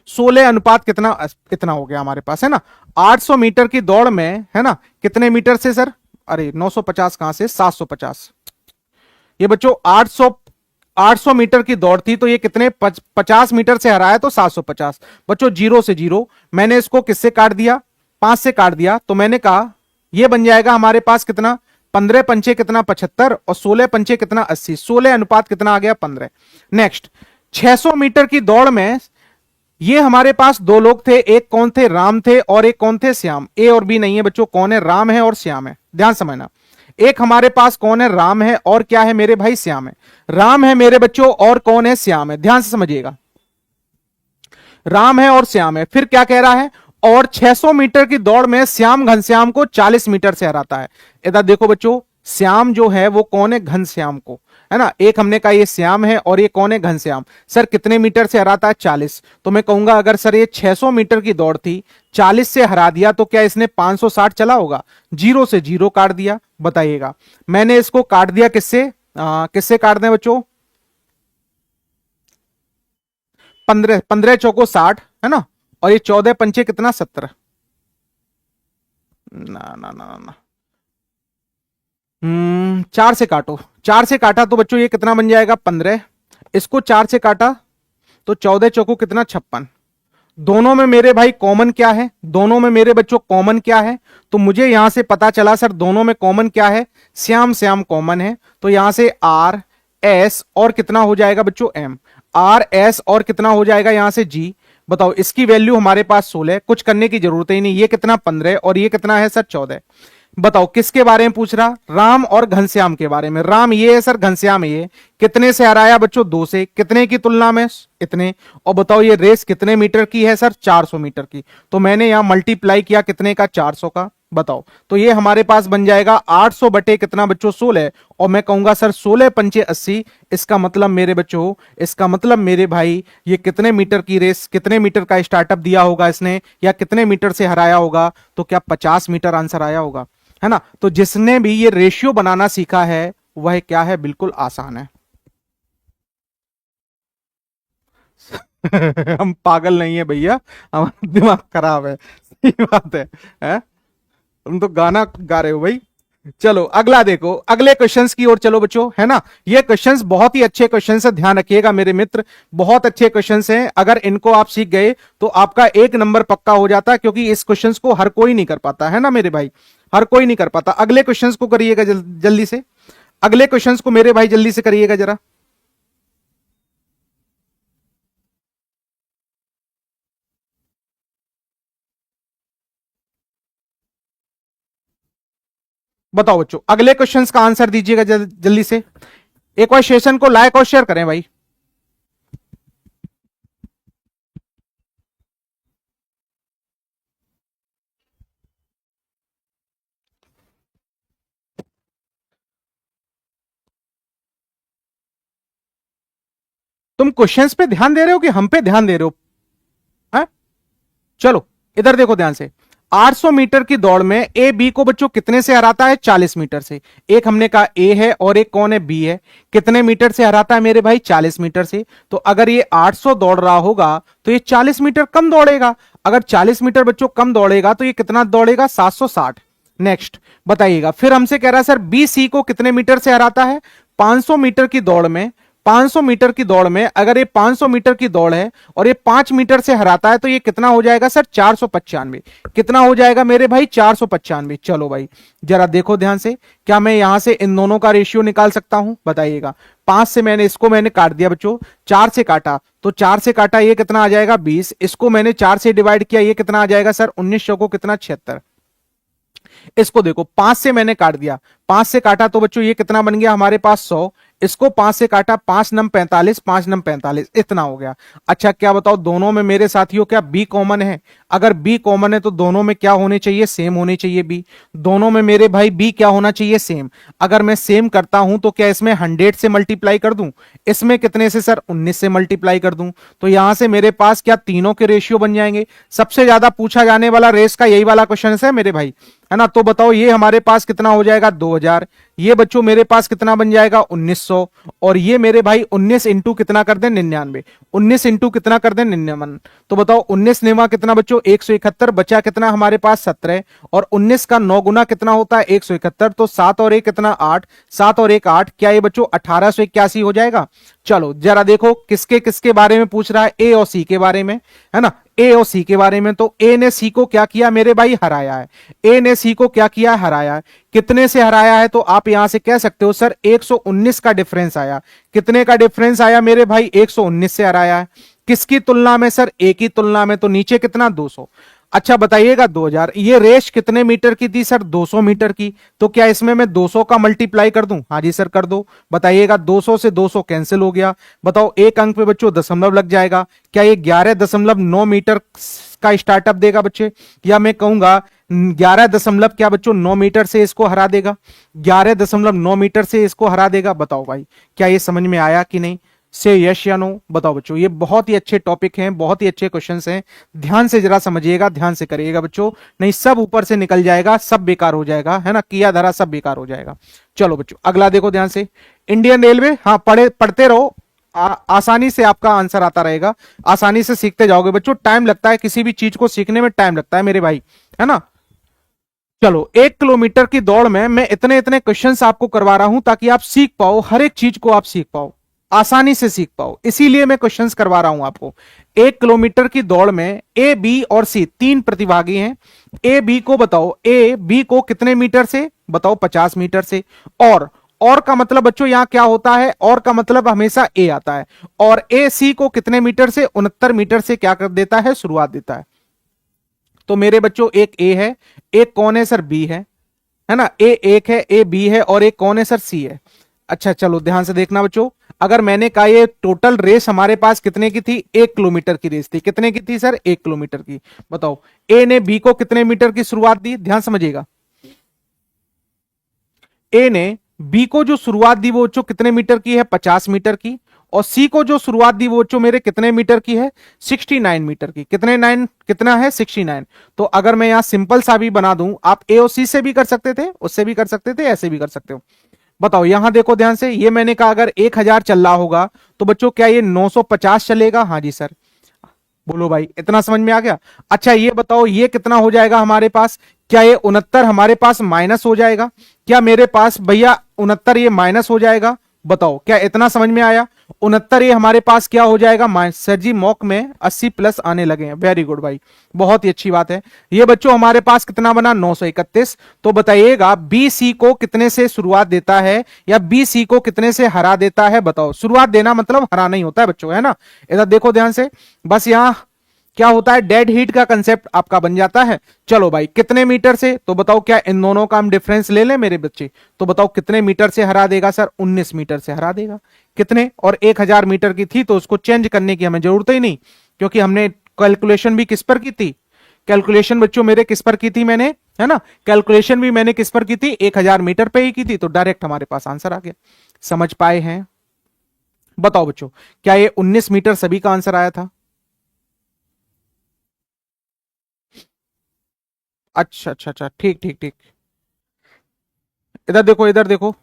16 अनुपात कितना, इतना हो गया हमारे पास, है ना। 800 मीटर की दौड़ में, है ना, कितने मीटर से? सर अरे 950 कहां से, 750। ये बच्चों 800 मीटर की दौड़ थी, तो ये कितने 50 मीटर से हराया, तो 750। बच्चों जीरो से जीरो, मैंने इसको किससे काट दिया? 5 से काट दिया। तो मैंने कहा ये बन जाएगा हमारे पास कितना, 15 पंचे कितना 75, और 16 पंचे कितना 80। 16 अनुपात कितना आ गया 15। नेक्स्ट, 600 मीटर की दौड़ में ये हमारे पास दो लोग थे, एक कौन थे? राम थे, और एक कौन थे? श्याम। ए और बी नहीं है बच्चों, कौन है? राम है और श्याम है। ध्यान समझना, एक हमारे पास कौन है? राम है, और क्या है मेरे भाई? श्याम है। राम है मेरे बच्चों, और कौन है? श्याम है। ध्यान से समझिएगा, राम है और श्याम है। फिर क्या कह रहा है, और 600 मीटर की दौड़ में श्याम घनश्याम को 40 मीटर से हराता है। इधर देखो बच्चों, श्याम जो है वो कौन है? घनश्याम को, है ना। एक हमने कहा ये श्याम है, और ये कौन है? घनश्याम। सर कितने मीटर से हराता है? 40। तो मैं कहूंगा अगर सर ये 600 मीटर की दौड़ थी, 40 से हरा दिया, तो क्या इसने 560 चला होगा? जीरो से जीरो काट दिया। बताइएगा, मैंने इसको काट दिया किससे? किससे काट दें बच्चों? 15 15 चौको 60, है ना, और ये 14 पंचे कितना 70। ना ना ना ना, 4 से काटो, 4 से काटा तो बच्चों ये कितना बन जाएगा? 15। इसको 4 से काटा तो 14 चौको कितना 56। दोनों में मेरे भाई कॉमन क्या है? दोनों में मेरे बच्चों कॉमन क्या है? तो मुझे यहां से पता चला सर दोनों में कॉमन क्या है? श्याम श्याम कॉमन है। तो यहां से आर एस और कितना हो जाएगा बच्चों? एम। आर एस और कितना हो जाएगा यहां से? जी। बताओ इसकी वैल्यू हमारे पास 16, कुछ करने की जरूरत ही नहीं। ये कितना 15, और ये कितना है सर 14। बताओ किसके बारे में पूछ रहा? राम और घनश्याम के बारे में। राम ये है सर, घनश्याम ये। कितने से हराया बच्चों? 2 से। कितने की तुलना में? इतने। और बताओ ये रेस कितने मीटर की है? सर 400 मीटर की। तो मैंने यहां मल्टीप्लाई किया कितने का? 400 का। बताओ, तो ये हमारे पास बन जाएगा 800 बटे कितना बच्चों? 16। और मैं कहूंगा सर 16 पंचे 80। इसका मतलब मेरे बच्चों, इसका मतलब मेरे भाई, ये कितने मीटर की रेस, कितने मीटर का स्टार्टअप दिया होगा इसने, या कितने मीटर से हराया होगा? तो क्या 50 मीटर आंसर आया होगा, है ना। तो जिसने भी ये रेशियो बनाना सीखा है वह क्या है? बिल्कुल आसान है। हम पागल नहीं है भैया, हमारा दिमाग खराब है, सही बात है? तुम तो गाना गा रहे हो भाई। चलो अगला देखो, अगले क्वेश्चंस की ओर चलो बच्चों, है ना। ये क्वेश्चंस बहुत ही अच्छे क्वेश्चंस है, ध्यान रखिएगा मेरे मित्र, बहुत अच्छे क्वेश्चंस हैं। अगर इनको आप सीख गए तो आपका 1 नंबर पक्का हो जाता है, क्योंकि इस क्वेश्चंस को हर कोई नहीं कर पाता, है ना मेरे भाई, हर कोई नहीं कर पाता। अगले क्वेश्चंस को करिएगा जल्दी से, अगले क्वेश्चंस को मेरे भाई जल्दी से करिएगा जरा। बताओ बच्चों, अगले क्वेश्चंस का आंसर दीजिएगा जल्दी से। एक बार सेशन को लाइक और शेयर करें भाई। तुम क्वेश्चंस पे ध्यान दे रहे हो कि हम पे ध्यान दे रहे हो? है? चलो इधर देखो ध्यान से। 800 मीटर की दौड़ में ए बी को बच्चों कितने से हराता है? 40 मीटर से। एक हमने कहा ए है और एक कौन है? बी है। कितने मीटर से हराता है मेरे भाई? 40 मीटर से। तो अगर ये 800 दौड़ रहा होगा तो ये 40 मीटर कम दौड़ेगा। अगर 40 मीटर बच्चों कम दौड़ेगा तो ये कितना दौड़ेगा? 760। नेक्स्ट बताइएगा। फिर हमसे कह रहा है सर बी सी को कितने मीटर से हराता है? 500 मीटर की दौड़ में। 500 मीटर की दौड़ में अगर ये 500 मीटर की दौड़ है और ये 5 मीटर से हराता है तो ये कितना हो जाएगा सर? 495। कितना हो जाएगा मेरे भाई? 495। चलो भाई जरा देखो ध्यान से, क्या मैं यहां से इन दोनों का रेशियो निकाल सकता हूं? बताइएगा। 5 से मैंने इसको मैंने काट दिया बच्चों, 4 से काटा तो 4 से काटा ये कितना आ जाएगा? 20। इसको मैंने 4 से डिवाइड किया, ये कितना आ जाएगा सर? 1900 को कितना? 76। इसको देखो 5 से मैंने काट दिया, 5 से काटा तो बच्चों ये कितना बन गया हमारे पास? 100। इसको 5 से काटा, 5 नम 45, 5 नम 45, इतना हो गया। अच्छा क्या बताओ दोनों में मेरे साथियों क्या बी कॉमन है? अगर बी कॉमन है तो दोनों में क्या होने चाहिए? सेम होने चाहिए बी। दोनों में मेरे भाई बी क्या होना चाहिए? सेम। अगर मैं सेम करता हूं तो क्या इसमें 100 से मल्टीप्लाई कर दूं? इसमें कितने से सर? 19 से मल्टीप्लाई कर दूं। तो यहां से मेरे पास क्या तीनों के रेशियो बन जाएंगे? सबसे ज्यादा पूछा जाने वाला रेस का यही वाला क्वेश्चन है मेरे भाई, है ना। तो बताओ ये हमारे पास कितना हो जाएगा? 2000। ये बच्चों मेरे पास कितना बन जाएगा? 1900। और ये मेरे भाई 19 इंटू कितना कर दें? 99। 19 इंटू कितना कर दें? 99। तो बताओ 19 नेवा कितना बच्चों? 171। बचा कितना हमारे पास? 17। और 19 का 9 गुना कितना होता है? 171। तो 7 और 1 कितना? 8। 7 और 1 8। क्या ये बच्चों 1881 हो जाएगा? चलो जरा देखो किसके किसके बारे में पूछ रहा है? ए और सी के बारे में, है ना। ए और सी के बारे में। तो ए ने सी को क्या किया मेरे भाई? हराया है। ए ने सी को क्या किया? हराया है। कितने से हराया है? तो आप यहां से कह सकते हो सर 119 का डिफरेंस आया। कितने का डिफरेंस आया मेरे भाई? 119 से हराया है। किसकी तुलना में सर? ए की तुलना में। तो नीचे कितना? 200। अच्छा बताइएगा 2000। ये रेस कितने मीटर की थी सर? 200 मीटर की। तो क्या इसमें मैं 200 का मल्टीप्लाई कर दूं? हाँ जी सर कर दो। बताइएगा 200 से 200 कैंसिल हो गया। बताओ एक अंक पे बच्चों दशमलव लग जाएगा। क्या ये 11.9 मीटर का स्टार्टअप देगा बच्चे? या मैं कहूंगा 11 दशमलव क्या बच्चों 9 मीटर से इसको हरा देगा? 11.9 मीटर से इसको हरा देगा। बताओ भाई क्या ये समझ में आया कि नहीं? से यस या नो बताओ बच्चों। ये बहुत ही अच्छे टॉपिक हैं, बहुत ही अच्छे क्वेश्चंस हैं। ध्यान से जरा समझिएगा, ध्यान से करिएगा बच्चों, नहीं सब ऊपर से निकल जाएगा, सब बेकार हो जाएगा, है ना। किया धरा सब बेकार हो जाएगा। चलो बच्चों अगला देखो ध्यान से। इंडियन रेलवे, हाँ पढ़ते रहो, आसानी से आपका आंसर आता रहेगा, आसानी से सीखते जाओगे बच्चों। टाइम लगता है किसी भी चीज को सीखने में, टाइम लगता है मेरे भाई, है ना। चलो 1 किलोमीटर की दौड़ में मैं इतने इतने क्वेश्चंस आपको करवा रहा हूं ताकि आप सीख पाओ, हर एक चीज को आप सीख पाओ, आसानी से सीख पाओ, इसीलिए मैं क्वेश्चंस करवा रहा हूं आपको। 1 किलोमीटर की दौड़ में ए बी और सी तीन प्रतिभागी हैं। ए बी को बताओ, ए बी को कितने मीटर से? बताओ 50 मीटर से। और का मतलब बच्चों यहां क्या होता है? और का मतलब हमेशा ए आता है। और ए सी को कितने मीटर से? 69 मीटर से क्या कर देता है? शुरुआत देता है। तो मेरे बच्चों एक ए है, एक कौन है सर? बी है ना। ए एक है, ए बी है, और एक कौन है सर? सी है। अच्छा चलो ध्यान से देखना बच्चों, अगर मैंने कहा ये टोटल रेस हमारे पास कितने की थी? 1 किलोमीटर की रेस थी। कितने की थी सर? 1 किलोमीटर की। बताओ ए ने बी को कितने मीटर की शुरुआत दी? ध्यान समझिएगा। ए ने बी को जो शुरुआत दी वो बच्चों कितने मीटर की है? 50 मीटर की। और सी को जो शुरुआत दी वो बच्चों मेरे कितने मीटर की है? 69 मीटर की। कितना है? 69। तो अगर मैं यहां सिंपल सा भी बना दूं, आप ए और सी से भी कर सकते थे, उससे भी कर सकते थे, ऐसे भी कर सकते हो। बताओ यहां देखो ध्यान से, ये मैंने कहा अगर 1000 चल रहा होगा तो बच्चों क्या ये 950 चलेगा? हाँ जी सर। बोलो भाई इतना समझ में आ गया? अच्छा ये बताओ ये कितना हो जाएगा हमारे पास? क्या ये 69 हमारे पास माइनस हो जाएगा? क्या मेरे पास भैया 69 ये माइनस हो जाएगा? बताओ क्या इतना समझ में आया? 69 ये हमारे पास क्या हो जाएगा? माइनस। सर जी मॉक में 80 प्लस आने लगे हैं, वेरी गुड भाई, बहुत ही अच्छी बात है। ये बच्चों हमारे पास कितना बना? 931। तो बताइएगा बी सी को कितने से शुरुआत देता है, या बी सी को कितने से हरा देता है? बताओ। शुरुआत देना मतलब हराना ही होता है बच्चों, है ना। इधर देखो ध्यान से, बस यहां क्या होता है? डेड हीट का कंसेप्ट आपका बन जाता है। चलो भाई कितने मीटर से? तो बताओ क्या इन दोनों का हम डिफरेंस ले लें मेरे बच्चे? तो बताओ कितने मीटर से हरा देगा सर? 19 मीटर से हरा देगा। कितने? और 1000 मीटर की थी तो उसको चेंज करने की हमें जरूरत ही नहीं, क्योंकि हमने कैलकुलेशन भी किस पर की थी? कैलकुलेशन बच्चों मेरे किस पर की थी मैंने, है ना। कैलकुलेशन भी मैंने किस पर की थी? 1000 मीटर पे ही की थी, तो डायरेक्ट हमारे पास आंसर आ गया। समझ पाए हैं? बताओ बच्चों, क्या ये 19 मीटर सभी का आंसर आया था? अच्छा अच्छा अच्छा, ठीक ठीक ठीक। इधर देखो, इधर देखो,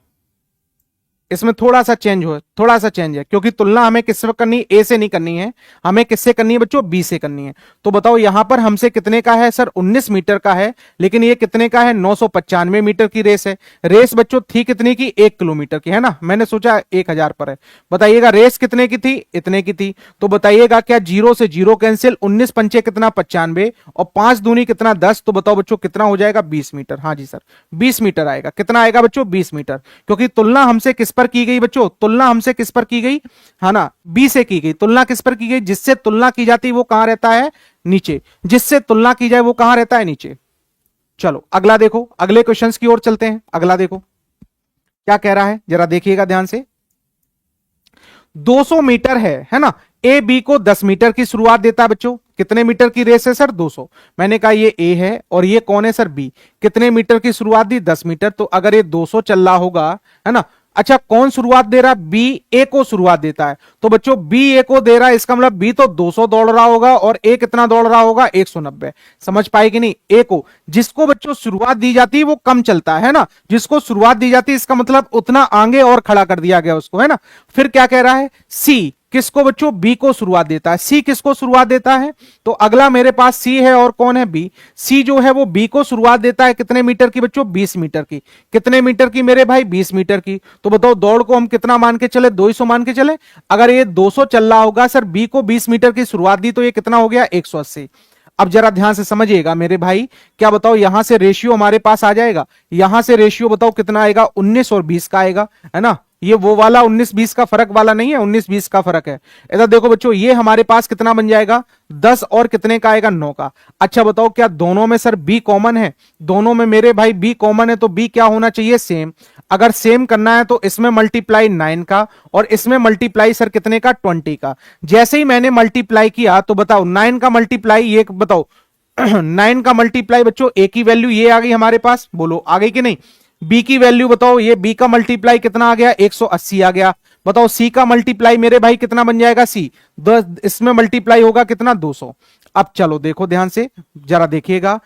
इसमें थोड़ा सा चेंज हो, थोड़ा सा चेंज है, क्योंकि तुलना हमें किससे करनी है? ए से नहीं करनी है, हमें किससे करनी है बच्चों? बी से करनी है। तो बताओ यहां पर हमसे कितने का है सर? 19 मीटर का है, लेकिन ये कितने का है? 995 मीटर की रेस है। रेस बच्चों थी कितने की? 1 किलोमीटर की, है ना? मैंने सोचा 1000 पर है। बताइएगा रेस कितने की थी? इतने की थी। तो बताइएगा क्या जीरो से जीरो कैंसिल, 19 पंचे कितना? 95, और 5 दूनी कितना? 10। तो बताओ बच्चों कितना हो जाएगा? 20 मीटर। हाँ जी सर, 20 मीटर आएगा। कितना आएगा बच्चों? 20 मीटर। क्योंकि तुलना हमसे किस पर की गई बच्चों? तुलना हमसे किस पर की गई? है ना, बी से की गई। तुलना किस पर की गई? जिससे तुलना की जाती है वो कहां रहता है? नीचे। जिससे तुलना की जाए वो कहां रहता है? नीचे। चलो अगला देखो, अगले क्वेश्चन की ओर चलते हैं। अगला देखो क्या कह रहा है, जरा देखिएगा ध्यान से। 200 मीटर है ना? ए बी को 10 मीटर की शुरुआत देता है बच्चों। कितने मीटर की रेस है सर? 200। मैंने कहा ये ए है और ये कौन है सर? बी। कितने मीटर की शुरुआत दी? 10 मीटर। तो अगर ये 200 चल रहा होगा, है ना? अच्छा, कौन शुरुआत दे रहा? बी ए को शुरुआत देता है। तो बच्चों बी ए को दे रहा है, इसका मतलब बी तो 200 दौड़ रहा होगा और ए कितना दौड़ रहा होगा? 190। समझ पाए कि नहीं? ए को, जिसको बच्चों शुरुआत दी जाती है वो कम चलता है ना? जिसको शुरुआत दी जाती है इसका मतलब उतना आगे और खड़ा कर दिया गया उसको, है ना? फिर क्या कह रहा है? सी किसको बच्चों? बी को शुरुआत देता है। सी किसको शुरुआत देता है? तो अगला मेरे पास सी है और कौन है? बी। सी जो है वो बी को शुरुआत देता है कितने मीटर की बच्चों? 20 मीटर की। कितने मीटर की मेरे भाई? 20 मीटर की। तो बताओ दौड़ को हम कितना मान के चले? 200 मान के चले। अगर ये 200 चल रहा होगा सर, बी को 20 मीटर की शुरुआत दी, तो ये कितना हो गया? 180। अब जरा ध्यान से समझिएगा मेरे भाई, क्या बताओ यहां से रेशियो हमारे पास आ जाएगा? यहां से रेशियो बताओ कितना आएगा? 19 और 20 का आएगा, है ना? ये वो वाला 19-20 का फर्क वाला नहीं है, 19-20 का फर्क है। इधर देखो बच्चों, ये हमारे पास कितना बन जाएगा? 10 और कितने का आएगा? 9 का। अच्छा बताओ क्या दोनों में सर बी कॉमन है? दोनों में मेरे भाई बी कॉमन है, तो बी क्या होना चाहिए? सेम। अगर सेम करना है तो इसमें मल्टीप्लाई 9 का और इसमें मल्टीप्लाई सर कितने का? 20 का। जैसे ही मैंने मल्टीप्लाई किया तो बताओ 9 का मल्टीप्लाई, ये बताओ 9 का मल्टीप्लाई बच्चों, ए की वैल्यू ये आ गई हमारे पास, बोलो आ गई कि नहीं? बी की वैल्यू बताओ, ये बी का मल्टीप्लाई कितना आ गया? 180 आ गया। बताओ सी का मल्टीप्लाई मेरे भाई कितना बन जाएगा? सी 10, इसमें मल्टीप्लाई होगा कितना? 200। अब चलो देखो ध्यान से, जरा देखिएगा।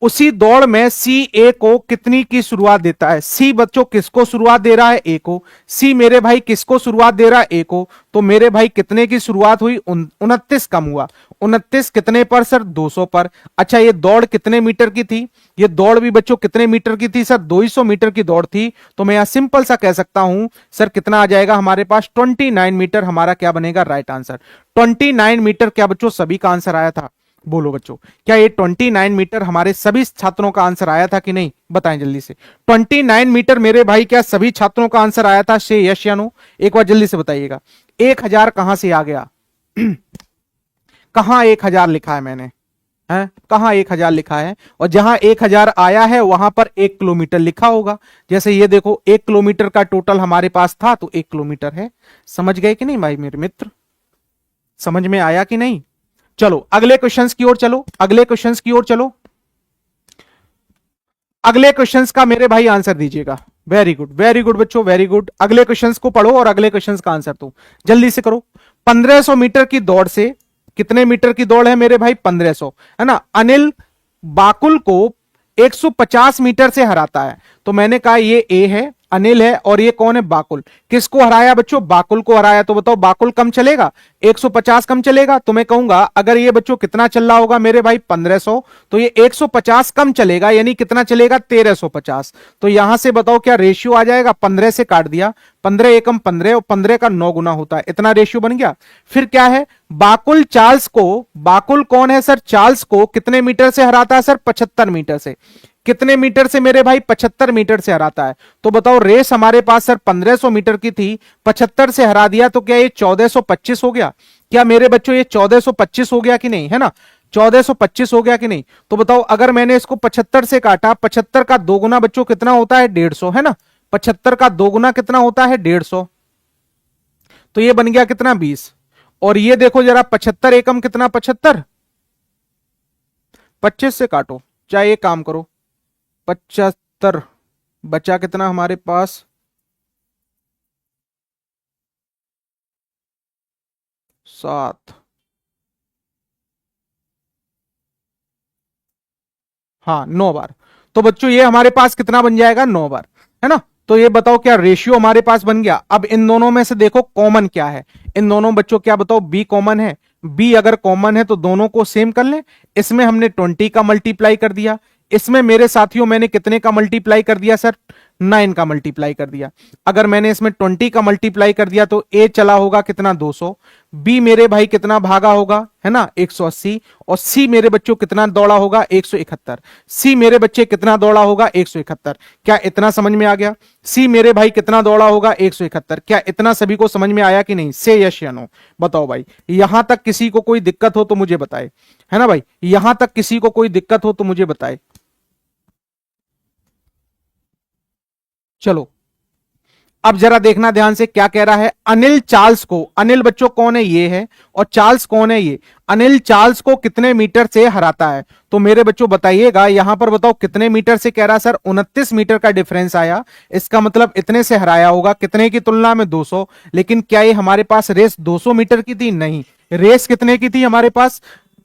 उसी दौड़ में सी ए को कितनी की शुरुआत देता है? सी बच्चों किसको शुरुआत दे रहा है? ए को। सी मेरे भाई किसको शुरुआत दे रहा है? ए को। तो मेरे भाई कितने की शुरुआत हुई? 29 कम हुआ। 29 कितने पर सर? 200 पर। अच्छा ये दौड़ कितने मीटर की थी? ये दौड़ भी बच्चों कितने मीटर की थी सर? 200 मीटर की दौड़ थी। तो मैं यहां सिंपल सा कह सकता हूं सर, कितना आ जाएगा हमारे पास? 29 मीटर हमारा क्या बनेगा? Right answer. 29 मीटर क्या बच्चों सभी का आंसर आया था? बोलो बच्चों, क्या ये 29 मीटर हमारे सभी छात्रों का आंसर आया था कि नहीं? बताएं जल्दी से। 29 मीटर मेरे भाई क्या सभी छात्रों का आंसर आया था? से यस या नो? एक बार जल्दी से बताइएगा। 1000 कहां से आ गया? कहां 1000 लिखा है मैंने? है कहां 1000 लिखा है? और जहां 1000 आया है वहां पर 1 किलोमीटर लिखा होगा। जैसे ये देखो, 1 किलोमीटर का टोटल हमारे पास था, तो 1 किलोमीटर है। समझ गए कि नहीं भाई मेरे मित्र? समझ में आया कि नहीं? चलो अगले क्वेश्चंस की ओर चलो, अगले क्वेश्चंस की ओर चलो। अगले क्वेश्चंस का मेरे भाई आंसर दीजिएगा। वेरी गुड बच्चों, वेरी गुड। अगले क्वेश्चंस को पढ़ो और अगले क्वेश्चंस का आंसर दो, जल्दी से करो। 1500 मीटर की दौड़ से, कितने मीटर की दौड़ है मेरे भाई? 1500, है ना? अनिल बाकुल को 150 मीटर से हराता है। तो मैंने कहा ये ए है, अनिल है, और ये कौन है? बाकुल। किसको हराया बच्चों? बाकुल को हराया। तो बताओ बाकुल कम चलेगा? 150 कम चलेगा? तो मैं कहूंगा अगर ये बच्चों कितना चल रहा होगा मेरे भाई? 1500, तो ये 150 कम चलेगा, यानी कितना चलेगा? 1350। तो यहां से बताओ क्या रेशियो आ जाएगा? 15 से काट दिया, 15 एकम 15 और 15 का 9 गुना होता है, इतना रेशियो बन गया। फिर क्या है? बाकुल चार्ल्स को, बाकुल कौन है सर? चार्ल्स को कितने मीटर से हराता है सर? 75 मीटर से। कितने मीटर से मेरे भाई? 75 मीटर से हराता है। तो बताओ रेस हमारे पास सर 1500 मीटर की थी, 75 से हरा दिया, तो क्या ये 1425 हो गया? क्या मेरे बच्चों ये 1425 हो गया कि नहीं? है ना? 1425 हो गया कि नहीं? तो बताओ अगर मैंने इसको 75 से काटा, 75 का 2 गुना बच्चों कितना होता है? 150, है ना? 75 का 2 गुना कितना होता है? 150। तो ये बन गया कितना? 20। और ये देखो जरा, 75 एकम कितना? 75, 25 से काटो, चाहे ये काम करो। 75 बचा कितना हमारे पास? 7, हाँ 9 बार। तो बच्चों ये हमारे पास कितना बन जाएगा, 9 बार, है ना। तो ये बताओ क्या रेशियो हमारे पास बन गया। अब इन दोनों में से देखो कॉमन क्या है, इन दोनों बच्चों क्या बताओ, बी कॉमन है। बी अगर कॉमन है तो दोनों को सेम कर लें। इसमें हमने 20 का मल्टीप्लाई कर दिया, इसमें मेरे साथियों मैंने कितने का मल्टीप्लाई कर दिया सर, 9 का मल्टीप्लाई कर दिया। अगर मैंने इसमें 20 का मल्टीप्लाई कर दिया तो ए चला होगा कितना, 200। बी मेरे भाई कितना भागा होगा, है ना, 180। और सी मेरे बच्चों कितना दौड़ा होगा, 171। सी मेरे बच्चे कितना दौड़ा होगा, 171। क्या इतना समझ में आ गया। सी मेरे भाई कितना दौड़ा होगा, 171। क्या इतना सभी को समझ में आया कि नहीं, से यस या नो बताओ भाई। यहां तक किसी को कोई दिक्कत हो तो मुझे बताए, है ना भाई, यहां तक किसी को कोई दिक्कत हो तो मुझे बताए। चलो अब जरा देखना ध्यान से क्या कह रहा है। अनिल चार्ल्स को, अनिल बच्चों कौन है, ये है, और चार्ल्स कौन है, ये। अनिल चार्ल्स को कितने मीटर से हराता है। तो मेरे बच्चों बताइएगा, यहां पर बताओ कितने मीटर से कह रहा है सर, 29 मीटर का डिफरेंस आया। इसका मतलब इतने से हराया होगा, कितने की तुलना में, 200। लेकिन क्या ये हमारे पास रेस 200 मीटर की थी, नहीं। रेस कितने की थी हमारे पास,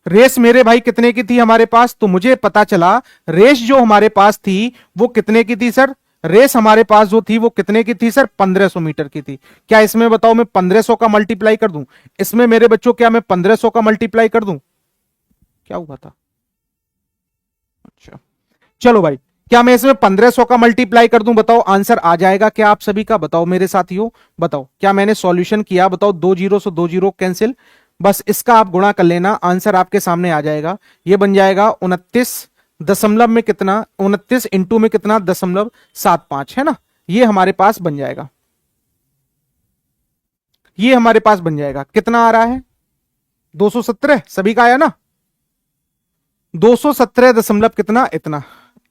रेस मेरे भाई कितने की थी हमारे पास, तो मुझे पता चला रेस जो हमारे पास थी वो कितने की थी सर। रेस हमारे पास जो थी वो कितने की थी सर, 1500 मीटर की थी। क्या इसमें बताओ मैं 1500 का मल्टीप्लाई कर दूं, इसमें मेरे बच्चों क्या मैं 1500 का मल्टीप्लाई कर दूं, क्या हुआ था, अच्छा चलो भाई, क्या मैं इसमें 1500 का मल्टीप्लाई कर दूं, बताओ आंसर आ जाएगा क्या आप सभी का, बताओ मेरे साथियों, बताओ क्या मैंने सॉल्यूशन किया, बताओ, 2 जीरो से 2 जीरो कैंसिल, बस इसका आप गुणा कर लेना, आंसर आपके सामने आ जाएगा। ये बन जाएगा 29 दशमलव में कितना, 29 इंटू में कितना, 0.75, है ना। ये हमारे पास बन जाएगा, ये हमारे पास बन जाएगा, कितना आ रहा है, 217 सभी का आया ना, 217 दशमलव कितना, इतना।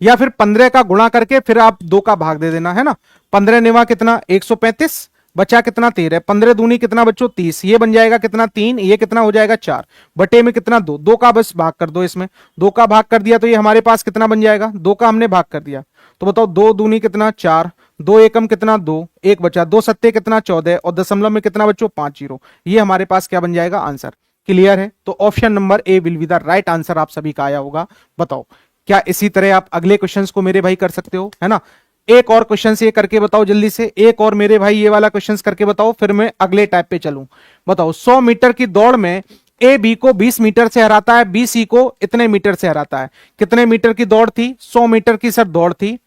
या फिर 15 का गुणा करके फिर आप 2 का भाग दे देना, है ना। 15 निवा कितना, 135, बचा कितना, 13, 15 दूनी कितना बच्चों, 30, ये बन जाएगा कितना, 3, ये कितना हो जाएगा, 4, बटे में कितना, 2, 2 का बस भाग कर दो, इसमें 2 का भाग कर दिया तो ये हमारे पास कितना बन जाएगा, 2 का हमने भाग कर दिया। तो बताओ 2 दूनी कितना, 4, 2 एकम कितना, 2, 1 बचा, 2 सत्ते कितना, 14, और दशमलव में कितना बच्चों, 5 जीरो। ये हमारे पास क्या बन जाएगा, आंसर। क्लियर है, तो option number A will be the right answer आप सभी का आया होगा। बताओ क्या इसी तरह आप अगले क्वेश्चंस को मेरे भाई कर सकते हो, है ना। एक और क्वेश्चन ये करके बताओ जल्दी से, एक और मेरे भाई ये वाला क्वेश्चन करके बताओ, फिर मैं अगले टाइप पे चलूं। बताओ 100 मीटर की दौड़ में ए बी को 20 मीटर से हराता है, बी सी को इतने मीटर से हराता है। कितने मीटर की दौड़ थी, 100 मीटर की सर दौड़ थी।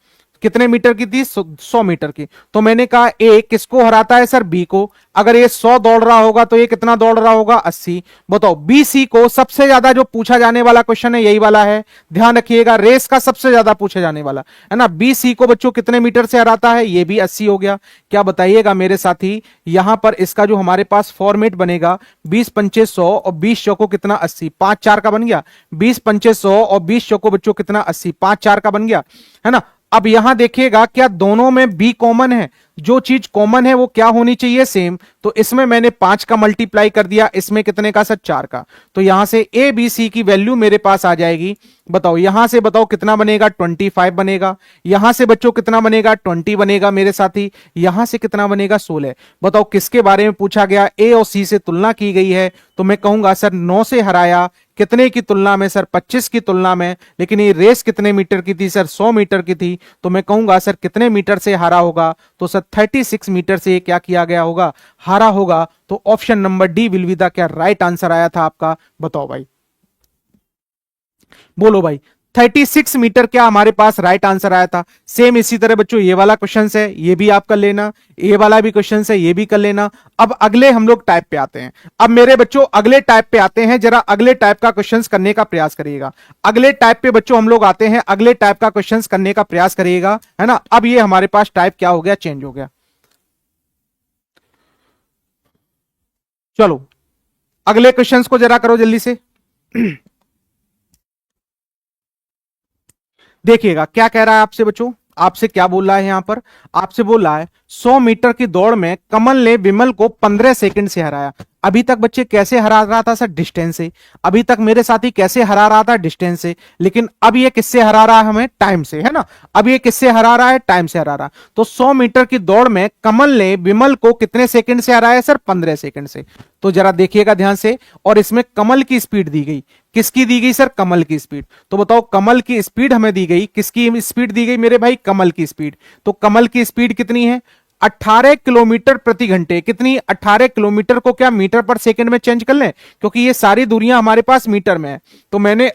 कितने मीटर की थी, 100 मीटर की। तो मैंने कहा ए किसको हराता है सर, बी को। अगर ये 100 दौड़ रहा होगा तो ये कितना दौड़ रहा होगा, 80। बताओ बी सी को सबसे ज्यादा जो पूछा जाने वाला क्वेश्चन है यही वाला है, ध्यान रखिएगा, रेस का सबसे ज्यादा पूछा जाने वाला, है ना। बी सी को बच्चों कितने मीटर से हराता है, ये भी 80 हो गया। क्या बताइएगा मेरे साथी, यहां पर इसका जो हमारे पास फॉर्मेट बनेगा, 20 पंचे 100 और 20 चौको कितना, 80, 5 4 का बन गया। 20 पंचे 100 और 20 चौको बच्चों कितना, 80, 5 4 का बन गया, है ना। अब यहां देखिएगा क्या दोनों में बी कॉमन है, जो चीज कॉमन है वो क्या होनी चाहिए, सेम। तो इसमें मैंने 5 का मल्टीप्लाई कर दिया, इसमें कितने का सर, 4 का। तो यहां से ए बी सी की वैल्यू मेरे पास आ जाएगी। बताओ यहां से बताओ कितना बनेगा, 25 बनेगा। यहां से बच्चों कितना बनेगा, 20 बनेगा मेरे साथी। यहां से कितना बनेगा, 16। बताओ किसके बारे में पूछा गया, ए और सी से तुलना की गई है। तो मैं कहूंगा सर 9 से हराया, कितने की तुलना में सर, 25 की तुलना में। लेकिन ये रेस कितने मीटर की थी सर, 100 मीटर की थी। तो मैं कहूंगा सर कितने मीटर से हारा होगा, तो सर 36 मीटर से क्या किया गया होगा, हारा होगा। तो option number D will be the क्या राइट आंसर आया था आपका, बताओ भाई, बोलो भाई। 36 मीटर क्या हमारे पास राइट आंसर आया था। सेम इसी तरह बच्चों ये वाला क्वेश्चन है, ये भी आप कर लेना, ये वाला भी क्वेश्चन है, ये भी कर लेना। अब अगले हम लोग टाइप पे आते हैं। अब मेरे बच्चों अगले टाइप पे आते हैं, जरा अगले टाइप का क्वेश्चन करने का प्रयास करिएगा। अगले टाइप पे बच्चों हम लोग आते हैं, अगले टाइप का क्वेश्चन करने का प्रयास करिएगा, है ना। अब ये हमारे पास टाइप क्या हो गया, चेंज हो गया। चलो अगले क्वेश्चंस को जरा करो जल्दी से। देखिएगा क्या कह रहा है आपसे बच्चों, आपसे क्या बोल रहा है यहां पर, आपसे बोल रहा है 100 मीटर की दौड़ में कमल ने विमल को 15 सेकंड से हराया। अभी तक बच्चे कैसे हरा रहा था सर? डिस्टेंस से। अभी तक मेरे साथी कैसे हरा रहा था? डिस्टेंस से। लेकिन अब ये किससे हरा रहा है हमें? टाइम से, है ना। अब ये किससे हरा रहा है? टाइम से हरा रहा। तो 100 मीटर की दौड़ में कमल ने विमल को कितने सेकंड से हराया सर? 15 सेकंड से। तो जरा देखिएगा ध्यान से, और इसमें कमल की स्पीड दी गई। किसकी दी गई सर? कमल की स्पीड। तो बताओ कमल की स्पीड हमें दी गई, किसकी स्पीड दी गई मेरे भाई? कमल की स्पीड। तो कमल की स्पीड कितनी है? 18 किलोमीटर प्रति घंटे। कितनी? 18 किलोमीटर को क्या मीटर पर सेकंड में चेंज कर लें, क्योंकि ये सारी दूरियां हमारे पास मीटर में है। तो मैंने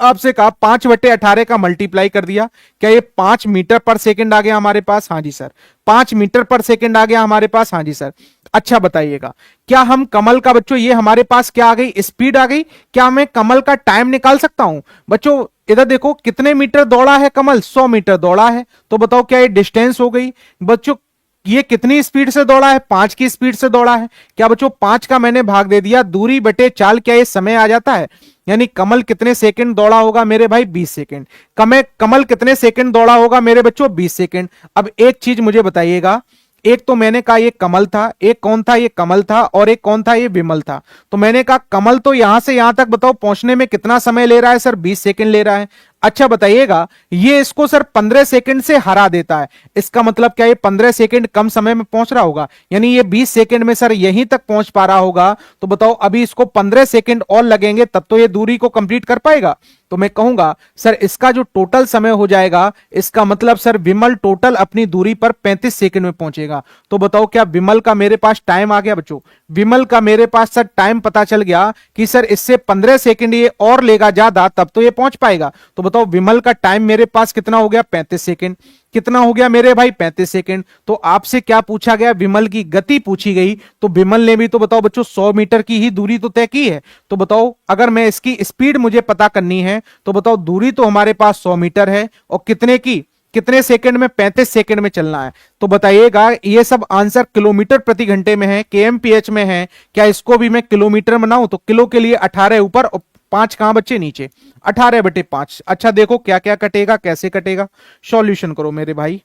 आपसे कहा 5/18 का मल्टीप्लाई कर दिया, क्या ये 5 मीटर पर सेकंड आ गया हमारे पास? हाँ जी सर। 5 मीटर पर सेकंड आ गया हमारे पास? हाँ जी सर। अच्छा बताइएगा, क्या हम कमल का बच्चों, ये हमारे पास क्या आ गई? स्पीड आ गई। क्या मैं कमल का टाइम निकाल सकता हूं बच्चों? इधर देखो कितने मीटर दौड़ा है कमल? 100 मीटर दौड़ा है। तो बताओ क्या ये डिस्टेंस हो गई बच्चों? ये कितनी स्पीड से दौड़ा है? 5 की स्पीड से दौड़ा है। क्या बच्चों 5 का मैंने भाग दे दिया, दूरी बटे चाल, क्या ये समय आ जाता है? यानी कमल कितने सेकंड दौड़ा होगा मेरे भाई? 20 सेकंड। कमल कितने सेकंड दौड़ा होगा मेरे बच्चों? 20 सेकंड। अब एक चीज मुझे बताइएगा, एक तो मैंने कहा ये कमल था, एक कौन था? ये कमल था, और एक कौन था? ये विमल था। तो मैंने कहा कमल तो यहां से यहां तक बताओ पहुंचने में कितना समय ले रहा है सर? 20 सेकंड ले रहा है। अच्छा बताइएगा, ये इसको सर 15 सेकंड से हरा देता है। इसका मतलब क्या ये 15 सेकंड कम समय में पहुंच रहा होगा? यानी ये 20 सेकंड में सर यहीं तक पहुंच पा रहा होगा। तो बताओ अभी इसको 15 सेकंड और लगेंगे, तब तो ये दूरी को कंप्लीट कर पाएगा। तो मैं कहूंगा सर इसका जो टोटल समय हो जाएगा, इसका मतलब सर विमल टोटल अपनी दूरी पर 35 सेकंड में पहुंचेगा। तो बताओ क्या विमल का मेरे पास टाइम आ गया बच्चों? विमल का मेरे पास सर टाइम पता चल गया कि सर इससे 15 सेकंड ये और लेगा ज्यादा, तब तो ये पहुंच पाएगा। तो बताओ विमल का टाइम मेरे पास कितना हो गया? 35 सेकंड। कितना हो गया मेरे भाई? 35 सेकंड। तो आपसे क्या पूछा गया? विमल की गति पूछी गई। तो विमल ने भी तो बताओ बच्चों 100 मीटर की ही दूरी तो तय की है। तो बताओ अगर मैं इसकी स्पीड मुझे पता करनी है, तो बताओ दूरी तो हमारे पास 100 मीटर है, और कितने की? कितने सेकंड में? 35 सेकंड में चलना है। तो बताइएगा ये सब आंसर किलोमीटर प्रति घंटे में है, केएमपीएच में है। क्या इसको भी मैं किलोमीटर बनाऊं? तो किलो के लिए 18 ऊपर और 5 कहां बच्चे? नीचे। 18/5। अच्छा देखो क्या क्या कटेगा, कैसे कटेगा, सॉल्यूशन करो मेरे भाई।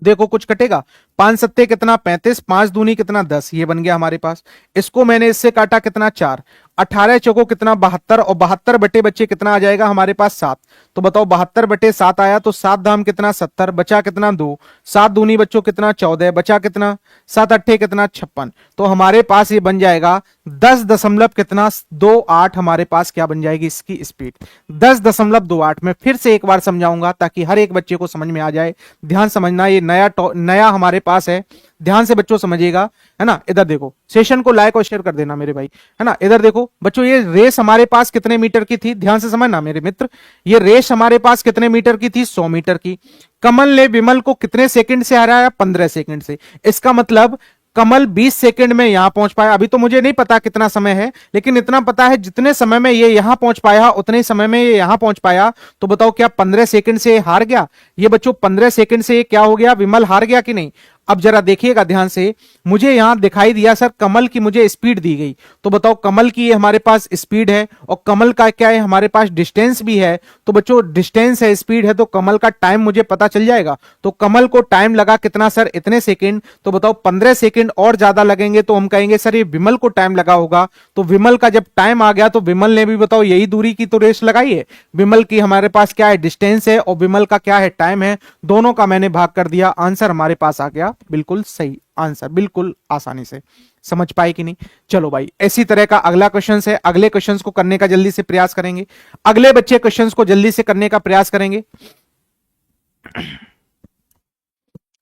देखो कुछ कटेगा। 5 सत्ते कितना? 35। 5 दूनी कितना? 10। ये बन गया हमारे पास। इसको मैंने इससे काटा कितना? 4। 18 चौको कितना? 72, और 72 बटे बच्चे कितना आ जाएगा हमारे पास? 7। तो बताओ 72/7 आया, तो 7 धाम कितना? 70। बचा कितना? 2। 7 दूनी बच्चों कितना? 14। बचा कितना? 7 अट्ठे कितना? 56। तो हमारे पास ये बन जाएगा 10 दशमलव कितना? 28। हमारे पास क्या बन जाएगी इसकी स्पीड? 10.28। मैं फिर से एक बार समझाऊंगा ताकि हर एक बच्चे को समझ में आ जाए। ध्यान समझना, ये नया हमारे पास है, ध्यान से बच्चों समझिएगा, है ना। इधर देखो, सेशन को लाइक और शेयर कर देना मेरे भाई, है ना। इधर देखो बच्चों, ये रेस हमारे पास कितने मीटर की थी? ध्यान से समझना मेरे मित्र, ये रेस हमारे पास कितने मीटर की थी? 100 मीटर की। कमल ने विमल को कितने सेकंड से हराया? 15 सेकंड से। इसका मतलब कमल 20 सेकंड में यहां पहुंच पाया। अभी तो मुझे नहीं पता कितना समय है, लेकिन इतना पता है जितने समय में ये यहां पहुंच पाया उतने ही समय में ये यहां पहुंच पाया। तो बताओ क्या 15 सेकंड से हार गया? ये बच्चों 15 सेकंड से क्या हो गया? विमल हार गया कि नहीं? अब जरा देखिएगा ध्यान से, मुझे यहां दिखाई दिया सर कमल की मुझे स्पीड दी गई। तो बताओ कमल की ये हमारे पास स्पीड है, और कमल का क्या है हमारे पास? डिस्टेंस भी है। तो बच्चों डिस्टेंस है, स्पीड है, तो कमल का टाइम मुझे पता चल जाएगा। तो कमल को टाइम लगा कितना सर? इतने सेकंड। तो बताओ 15 सेकंड और ज्यादा लगेंगे तो हम कहेंगे सर ये विमल को टाइम लगा होगा। तो विमल का जब टाइम आ गया तो विमल ने भी बताओ यही दूरी की तो रेस लगाई है। विमल की हमारे पास क्या है? डिस्टेंस है, और विमल का क्या है? टाइम है। दोनों का मैंने भाग कर दिया, आंसर हमारे पास आ गया बिल्कुल सही आंसर, बिल्कुल आसानी से। समझ पाए कि नहीं? चलो भाई, इसी तरह का अगला क्वेश्चन है। अगले क्वेश्चन को करने का जल्दी से प्रयास करेंगे। अगले बच्चे क्वेश्चन को जल्दी से करने का प्रयास करेंगे।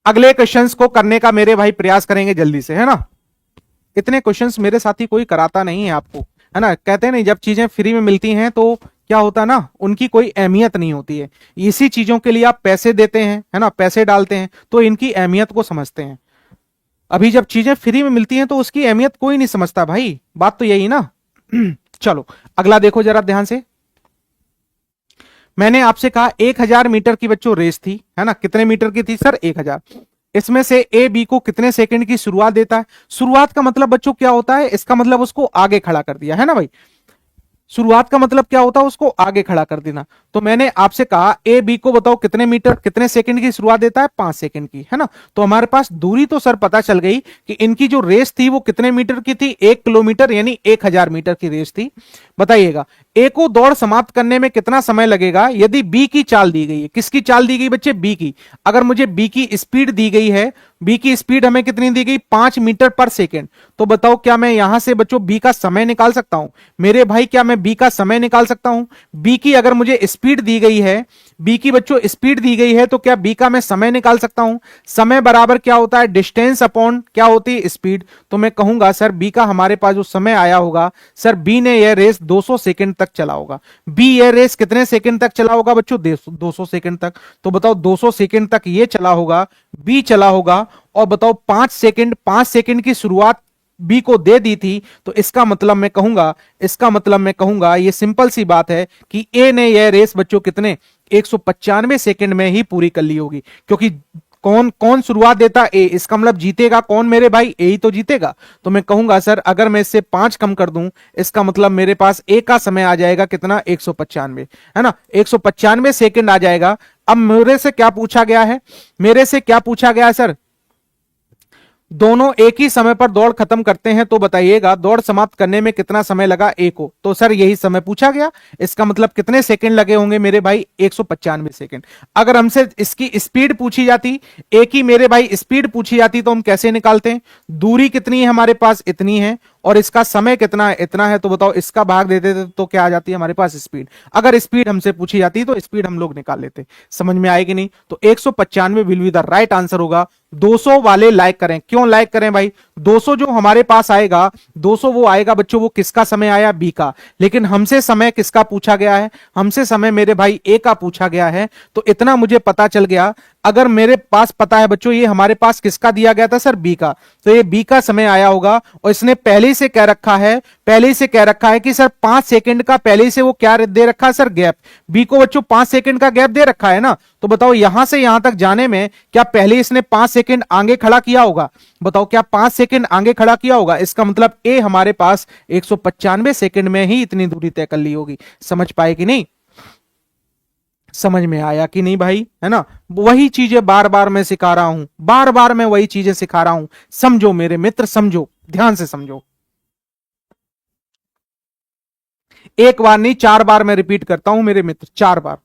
अगले क्वेश्चंस को करने का मेरे भाई प्रयास करेंगे जल्दी से, है ना। इतने क्वेश्चंस मेरे साथी कोई कराता नहीं है आपको, है ना। कहते हैं नहीं, जब चीजें फ्री में मिलती हैं तो क्या होता है ना, उनकी कोई अहमियत नहीं होती है। इसी चीजों के लिए आप पैसे देते हैं, है ना, पैसे डालते हैं, तो इनकी अहमियत को समझते हैं। अभी जब चीजें फ्री में मिलती हैं तो उसकी अहमियत कोई नहीं समझता भाई, बात तो यही ना। चलो अगला देखो जरा ध्यान से। मैंने आपसे कहा 1000 मीटर की बच्चों रेस थी, है ना। कितने मीटर की थी सर? 1000। इसमें से ए बी को कितने सेकंड की शुरुआत देता है? शुरुआत का मतलब बच्चों क्या होता है? इसका मतलब उसको आगे खड़ा कर दिया, है ना भाई। शुरुआत का मतलब क्या होता है, उसको आगे खड़ा कर देना। तो मैंने आपसे कहा ए बी को बताओ कितने मीटर कितने सेकंड की शुरुआत देता है, 5 सेकंड की, है ना। तो हमारे पास दूरी तो सर पता चल गई कि इनकी जो रेस थी वो कितने मीटर की थी, 1 किलोमीटर यानी 1000 मीटर की रेस थी। बताइएगा ए को दौड़ समाप्त करने में कितना समय लगेगा यदि बी की चाल दी गई है। किसकी चाल दी गई बच्चे, बी की। अगर मुझे बी की स्पीड दी गई है, बी की स्पीड हमें कितनी दी गई, 5 मीटर पर सेकेंड। तो बताओ क्या मैं यहां से बच्चों बी का समय निकाल सकता हूं मेरे भाई, क्या मैं बी का समय निकाल सकता हूं। बी की अगर मुझे स्पीड दी गई है, बी की बच्चों स्पीड दी गई है, तो क्या बी का मैं समय निकाल सकता हूं। समय बराबर क्या होता है, डिस्टेंस अपॉन क्या होती है, स्पीड। तो मैं कहूंगा सर बी का हमारे पास जो समय आया होगा, सर बी ने यह रेस 200 सेकंड तक चला होगा। बी यह रेस कितने सेकंड तक चला होगा बच्चों, 200 सेकंड तक। तो बताओ 200 सेकंड तक ये चला होगा, बी चला होगा। और बताओ 5 सेकंड की शुरुआत बी को दे दी थी। तो इसका मतलब मैं कहूंगा ये सिंपल सी बात है कि ए ने यह रेस बच्चों कितने 195 सेकंड में ही पूरी कर ली होगी। क्योंकि कौन कौन शुरुआत देता, ए। इसका मतलब जीतेगा कौन मेरे भाई, ए ही तो जीतेगा। तो मैं कहूंगा सर अगर मैं इससे 5 कम कर दूं, इसका मतलब मेरे पास ए का समय आ जाएगा कितना, 195, है ना, 195 सेकंड आ जाएगा। अब मेरे से क्या पूछा गया है, सर दोनों एक ही समय पर दौड़ खत्म करते हैं, तो बताइएगा दौड़ समाप्त करने में कितना समय लगा ए को। तो सर यही समय पूछा गया, इसका मतलब कितने सेकंड लगे होंगे मेरे भाई, 195 सेकंड। अगर हमसे इसकी स्पीड पूछी जाती, ए की मेरे भाई स्पीड पूछी जाती, तो हम कैसे निकालते हैं, दूरी कितनी है हमारे पास, इतनी है, और इसका समय कितना है, इतना है। तो बताओ इसका भाग देते थे तो क्या आ जाती है हमारे पास, स्पीड। अगर स्पीड हमसे पूछी जाती तो स्पीड हम लोग निकाल लेते। समझ में आएगी नहीं, तो 195 will be the right answer होगा। 200 वाले लाइक करें, क्यों लाइक करें भाई, 200 जो हमारे पास आएगा, 200 वो आएगा बच्चों, वो किसका समय आया, बी का। लेकिन हमसे समय किसका पूछा गया है, हमसे समय मेरे भाई ए का पूछा गया है। तो इतना मुझे पता चल गया। अगर मेरे पास पता है बच्चों ये हमारे पास किसका दिया गया था, सर बी का, तो ये बी का समय आया होगा। और इसने पहले से कह रखा है कि सर 5 सेकंड का पहले से वो क्या दे रखा है, सर गैप। बी को बच्चों 5 सेकंड का गैप दे रखा है ना। तो बताओ यहां से यहां तक जाने में क्या पहले इसने 5 सेकंड आगे खड़ा किया होगा, बताओ क्या 5 सेकंड आगे खड़ा किया होगा। इसका मतलब ए हमारे पास 195 सेकंड में ही इतनी दूरी तय कर ली होगी। समझ पाए कि नहीं, समझ में आया कि नहीं भाई, है ना। वही चीजें बार बार मैं सिखा रहा हूं, बार बार मैं वही चीजें सिखा रहा हूं। समझो मेरे मित्र, समझो, ध्यान से समझो। एक बार नहीं 4 बार मैं रिपीट करता हूं मेरे मित्र, 4 बार।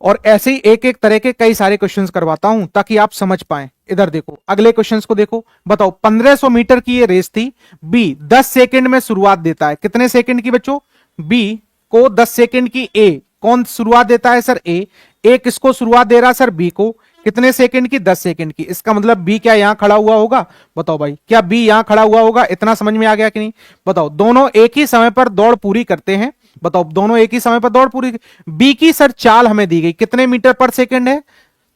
और ऐसे ही एक एक तरह के कई सारे क्वेश्चंस करवाता हूं ताकि आप समझ पाए। इधर देखो अगले क्वेश्चंस को देखो। बताओ 1500 मीटर की ये रेस थी, बी 10 सेकंड में शुरुआत देता है, कितने सेकंड की बच्चों, बी को 10 सेकंड की। ए कौन शुरुआत देता है, सर ए किसको शुरुआत दे रहा है, सर बी को, कितने सेकंड की, 10 सेकंड की। इसका मतलब बी क्या यहां खड़ा हुआ होगा, बताओ भाई क्या बी यहां खड़ा हुआ होगा। इतना समझ में आ गया कि नहीं, बताओ दोनों एक ही समय पर दौड़ पूरी करते हैं, बताओ दोनों एक ही समय पर दौड़ पूरी। बी की सर चाल हमें दी गई कितने मीटर पर सेकंड है,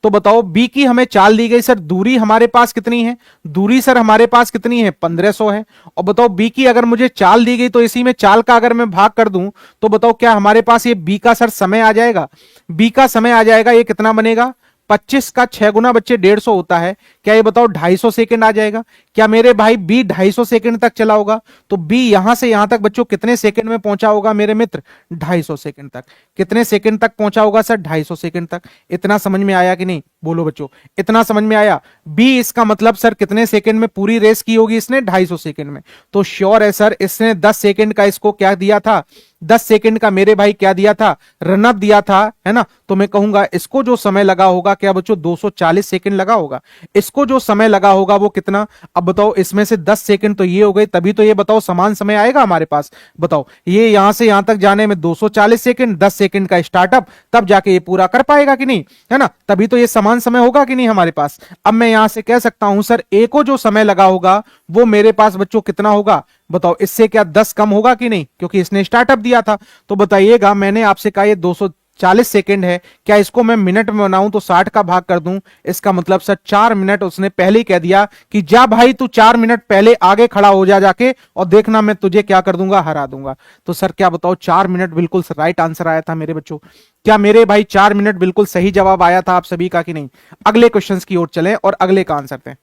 तो बताओ बी की हमें चाल दी गई, सर दूरी हमारे पास कितनी है, दूरी सर हमारे पास कितनी है, 1500 है। और बताओ बी की अगर मुझे चाल दी गई, तो इसी में चाल का अगर मैं भाग कर दूं, तो बताओ क्या हमारे पास ये बी का सर समय आ जाएगा, बी का समय आ जाएगा। ये कितना बनेगा, 25 का 6 गुना बच्चे 150 होता है। क्या ये बताओ 250 सेकंड आ जाएगा। क्या मेरे भाई बी 250 सेकंड तक चला होगा। तो बी यहां से यहां तक बच्चों कितने सेकंड में पहुंचा होगा मेरे मित्र, 250 सेकंड तक। कितने सेकंड तक पहुंचा होगा सर, 250 सेकंड तक। इतना समझ में आया कि नहीं, बोलो बच्चों, इतना समझ में आया। बी इसका मतलब सर कितने सेकंड में पूरी रेस की होगी इसने, 250 सेकंड में। तो श्योर है सर इसने 10 सेकंड का इसको क्या दिया था, 10 सेकंड का मेरे भाई क्या दिया था, रनअप दिया था, है ना। तो मैं कहूंगा इसको जो समय लगा होगा क्या बच्चों, 240 सेकंड लगा होगा। इसको जो समय लगा होगा वो कितना, अब बताओ इसमें से 10 सेकंड तो ये हो गए, तभी तो ये बताओ समान समय आएगा हमारे पास। बताओ ये यहां से यहां तक जाने में 240 सेकंड, 10 सेकंड का स्टार्टअप, तब जाके ये पूरा कर पाएगा कि नहीं, है ना। तभी तो ये समान समय होगा कि नहीं हमारे पास। अब मैं यहां से कह सकता हूं सर ए को जो समय लगा होगा वो मेरे पास बच्चों कितना होगा, बताओ इससे क्या 10 कम होगा कि नहीं, क्योंकि इसने स्टार्टअप दिया था। तो बताइएगा मैंने आपसे कहा ये 240 सेकंड है, क्या इसको मैं मिनट में बनाऊं तो 60 का भाग कर दूं, इसका मतलब सर 4 मिनट उसने पहले ही कह दिया कि जा भाई तू 4 मिनट पहले आगे खड़ा हो जा जाके, और देखना मैं तुझे क्या कर दूंगा, हरा दूंगा। तो सर क्या बताओ 4 मिनट बिल्कुल राइट आंसर आया था मेरे बच्चों। क्या मेरे भाई 4 मिनट बिल्कुल सही जवाब आया था आप सभी का कि नहीं। अगले क्वेश्चन की ओर चलें और अगले का आंसर दें।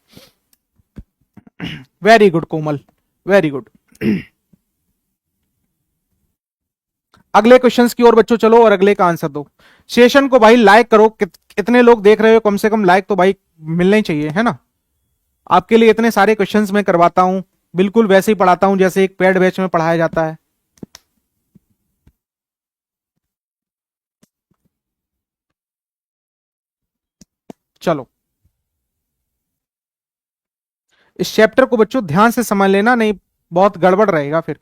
वेरी गुड कोमल, वेरी गुड। अगले क्वेश्चंस की ओर बच्चों चलो और अगले का आंसर दो। सेशन को भाई लाइक करो, कितने लोग देख रहे हो, कम से कम लाइक तो भाई मिलना ही चाहिए, है ना। आपके लिए इतने सारे क्वेश्चंस मैं करवाता हूं, बिल्कुल वैसे ही पढ़ाता हूं जैसे एक पेड बैच में पढ़ाया जाता है। चलो इस चैप्टर को बच्चों ध्यान से समझ लेना, नहीं बहुत गड़बड़ रहेगा फिर।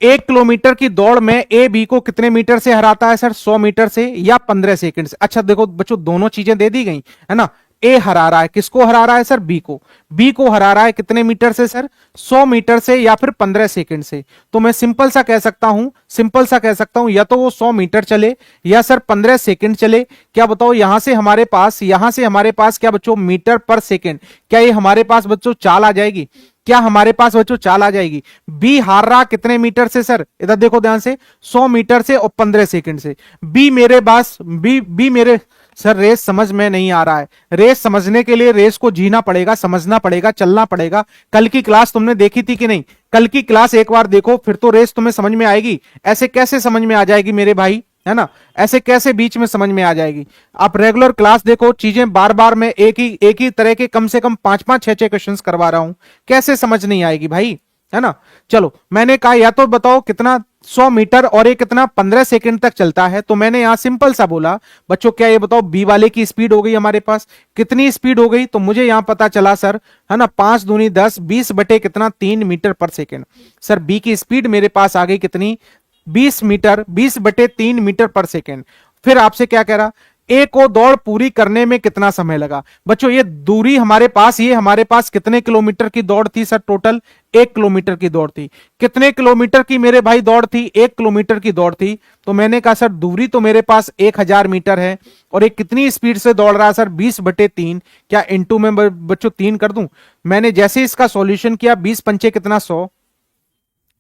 1 किलोमीटर की दौड़ में ए बी को कितने मीटर से हराता है सर, 100 मीटर से या 15 सेकंड से। अच्छा देखो बच्चों दोनों चीजें दे दी गई है ना। ए हरा रहा है, किसको हरा रहा है सर, बी को। बी को हरा रहा है कितने मीटर से सर, 100 मीटर से या फिर 15 सेकंड से। तो मैं सिंपल सा कह सकता हूं, सिंपल सा कह सकता हूं, या तो वो 100 मीटर चले या सर 15 सेकंड चले। क्या बताओ यहां से हमारे पास, यहां से हमारे पास क्या बच्चों, मीटर पर सेकंड। क्या ये हमारे पास बच्चों चाल आ जाएगी, क्या हमारे पास बच्चों चाल आ जाएगी। बी हार रहा कितने मीटर से सर, इधर देखो ध्यान से, 100 मीटर से और 15 सेकंड से। बी मेरे पास, बी मेरे, सर रेस समझ में नहीं आ रहा है। रेस समझने के लिए रेस को जीना पड़ेगा, समझना पड़ेगा, चलना पड़ेगा। कल की क्लास तुमने देखी थी कि नहीं, कल की क्लास एक बार देखो फिर तो रेस तुम्हें समझ में आएगी। ऐसे कैसे समझ में आ जाएगी मेरे भाई, है ना, ऐसे कैसे बीच में समझ में आ जाएगी। आप रेगुलर क्लास देखो, चीजें बार बार मैं एक ही तरह के कम से कम 5-5 6-6 क्वेश्चंस करवा रहा हूं, कैसे समझ नहीं आएगी भाई, है ना। चलो मैंने कहा या तो बताओ कितना 100 मीटर और ये कितना 15 सेकंड तक चलता है, तो मैंने यहां सिंपल सा बोला बच्चों, क्या ये बताओ बी वाले की स्पीड हो गई हमारे पास, कितनी स्पीड हो गई, तो मुझे यहां पता चला सर, है ना, 5 दूनी 10, 20 बटे कितना 3 मीटर पर सेकंड। सर बी की स्पीड मेरे पास आ गई कितनी, 20 मीटर, 20 बटे 3 मीटर पर सेकेंड। फिर आपसे क्या कह रहा, ए को दौड़ पूरी करने में कितना समय लगा। बच्चों ये दूरी हमारे पास, ये हमारे पास कितने किलोमीटर की दौड़ थी सर, टोटल 1 किलोमीटर की दौड़ थी। कितने किलोमीटर की मेरे भाई दौड़ थी, 1 किलोमीटर की दौड़ थी। तो मैंने कहा सर दूरी तो मेरे पास 1000 मीटर है, और एक कितनी स्पीड से दौड़ रहा है सर, 20 बटे 3। क्या इंटू में बच्चों 3 कर दूं। मैंने जैसे इसका सॉल्यूशन किया, 20 पंचे कितना 100,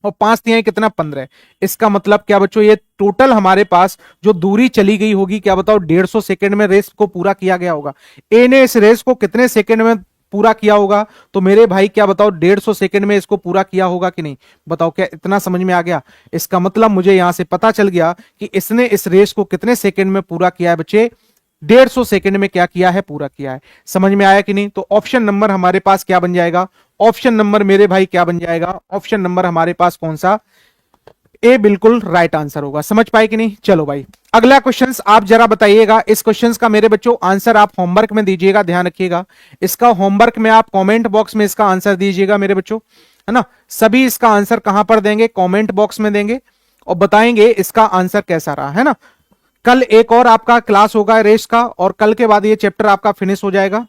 और 5 तिहाई कितना 15। इसका मतलब क्या बच्चों, ये टोटल हमारे पास जो दूरी चली गई होगी, क्या बताओ 150 सेकंड में रेस को पूरा किया गया होगा। ए ने इस रेस को कितने सेकंड में पूरा किया होगा, तो मेरे भाई क्या बताओ 150 सेकंड में इसको पूरा किया होगा कि नहीं। बताओ क्या इतना समझ में आ गया। इसका मतलब मुझे यहां से पता चल गया कि इसने इस रेस को कितने सेकंड में पूरा किया है बच्चे, 150 सेकंड में क्या किया है, पूरा किया है। समझ में आया कि नहीं। तो ऑप्शन नंबर हमारे पास क्या बन जाएगा, ऑप्शन नंबर मेरे भाई क्या बन जाएगा, ऑप्शन नंबर हमारे पास कौन सा, ए बिल्कुल राइट आंसर होगा। समझ पाए कि नहीं। चलो भाई अगला क्वेश्चन आप जरा बताइएगा। इस क्वेश्चन का मेरे बच्चों आंसर आप होमवर्क में दीजिएगा, ध्यान रखिएगा। इसका होमवर्क में आप कमेंट बॉक्स में इसका आंसर दीजिएगा मेरे बच्चों, है ना। सभी इसका आंसर कहां पर देंगे, कमेंट बॉक्स में देंगे, और बताएंगे इसका आंसर कैसा रहा, है ना। कल एक और आपका क्लास होगा रेस का, और कल के बाद ये चैप्टर आपका फिनिश हो जाएगा।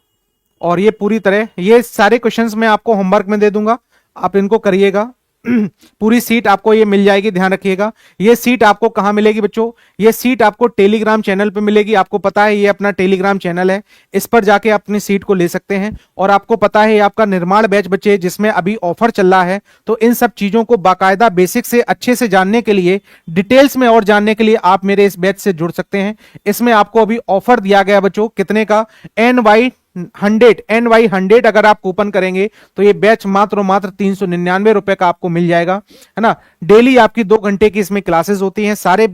और ये पूरी तरह, ये सारे क्वेश्चंस मैं आपको होमवर्क में दे दूंगा, आप इनको करिएगा। पूरी सीट आपको ये मिल जाएगी, ध्यान रखिएगा। ये सीट आपको कहां मिलेगी बच्चों, ये सीट आपको टेलीग्राम चैनल पे मिलेगी। आपको पता है ये अपना टेलीग्राम चैनल है, इस पर जाके अपनी सीट को ले सकते हैं। और आपको पता है ये आपका निर्माण बैच बच्चे, जिसमें अभी ऑफर चल रहा है। तो इन सब चीजों को बाकायदा बेसिक से अच्छे से जानने के लिए, डिटेल्स में और जानने के लिए आप मेरे इस बैच से जुड़ सकते हैं। इसमें आपको अभी ऑफर दिया गया बच्चों, कितने का, NY100 अगर आप कूपन करेंगे तो ये बैच मात्र 399 रुपए का आपको मिल जाएगा, है ना। डेली आपकी 2 घंटे की इसमें क्लासेस होती हैं। सारे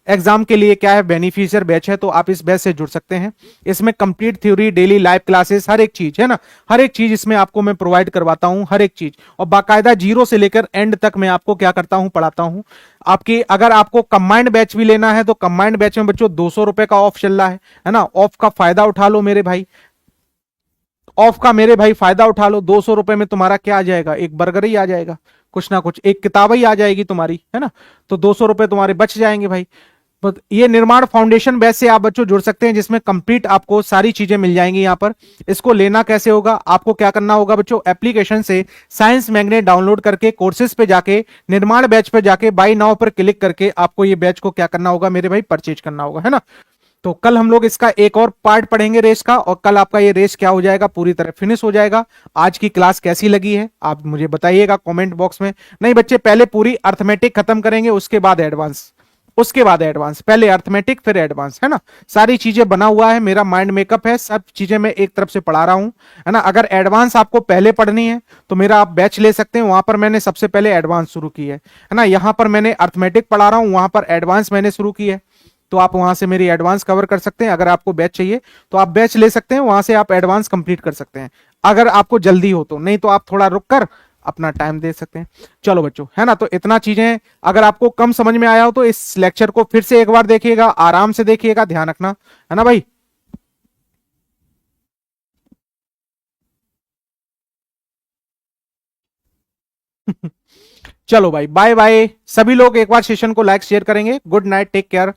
एग्जाम के लिए क्या है, बेनिफिशियर बैच है, तो आप इस बैच से जुड़ सकते हैं। इसमें complete theory, daily live classes, हर एक चीज, है ना, हर एक चीज इसमें आपको मैं प्रोवाइड करवाता हूं, हर एक चीज। और बाकायदा जीरो से लेकर एंड तक मैं आपको क्या करता हूं, पढ़ाता हूं। आपकी अगर आपको कंबाइंड बैच भी लेना है तो कंबाइंड बैच में बच्चों 200 रुपए का ऑफ चल रहा है ना। ऑफ का फायदा उठा लो मेरे भाई, ऑफ का मेरे भाई फायदा उठा लो। 200 रुपए में तुम्हारा क्या आ जाएगा, एक बर्गर ही आ जाएगा, कुछ ना कुछ, एक किताब ही आ जाएगी तुम्हारी, है ना। तो 200 रुपए तुम्हारे बच जाएंगे भाई। ये निर्माण फाउंडेशन बैच से आप बच्चों जुड़ सकते हैं, जिसमें कंप्लीट आपको सारी चीजें मिल जाएंगी यहां पर। इसको लेना कैसे होगा, आपको क्या करना होगा बच्चों, एप्लीकेशन से साइंस मैग्नेट डाउनलोड करके कोर्सेज पे जाके, निर्माण बैच पे जाके बाय नाउ पर क्लिक करके आपको ये बैच को क्या करना होगा मेरे भाई, परचेज करना होगा, है ना। तो कल हम लोग इसका एक और पार्ट पढ़ेंगे रेस का, और कल आपका ये रेस क्या हो जाएगा, पूरी तरह फिनिश हो जाएगा। आज की क्लास कैसी लगी है आप मुझे बताइएगा कमेंट बॉक्स में। नहीं बच्चे, पहले पूरी अर्थमेटिक खत्म करेंगे, उसके बाद एडवांस। उसके बाद एडवांस, पहले अर्थमेटिक फिर एडवांस, है ना। सारी चीजें बना हुआ है, मेरा माइंड मेकअप है, सब चीजें मैं एक तरफ से पढ़ा रहा हूं, है ना। अगर एडवांस आपको पहले पढ़नी है तो मेरा आप बैच ले सकते हैं, वहां पर मैंने सबसे पहले एडवांस शुरू की है ना। यहां पर मैंने अर्थमेटिक पढ़ा रहा हूं, वहां पर एडवांस मैंने शुरू की है, तो आप वहां से मेरी एडवांस कवर कर सकते हैं। अगर आपको बैच चाहिए तो आप बैच ले सकते हैं, वहां से आप एडवांस कंप्लीट कर सकते हैं अगर आपको जल्दी हो तो, नहीं तो आप थोड़ा रुक कर अपना टाइम दे सकते हैं। चलो बच्चों, है ना, तो इतना चीजें अगर आपको कम समझ में आया हो तो इस लेक्चर को फिर से एक बार देखिएगा, आराम से देखिएगा, ध्यान रखना, है ना भाई। चलो भाई, बाय बाय। सभी लोग एक बार सेशन को लाइक शेयर करेंगे। Good night, take care.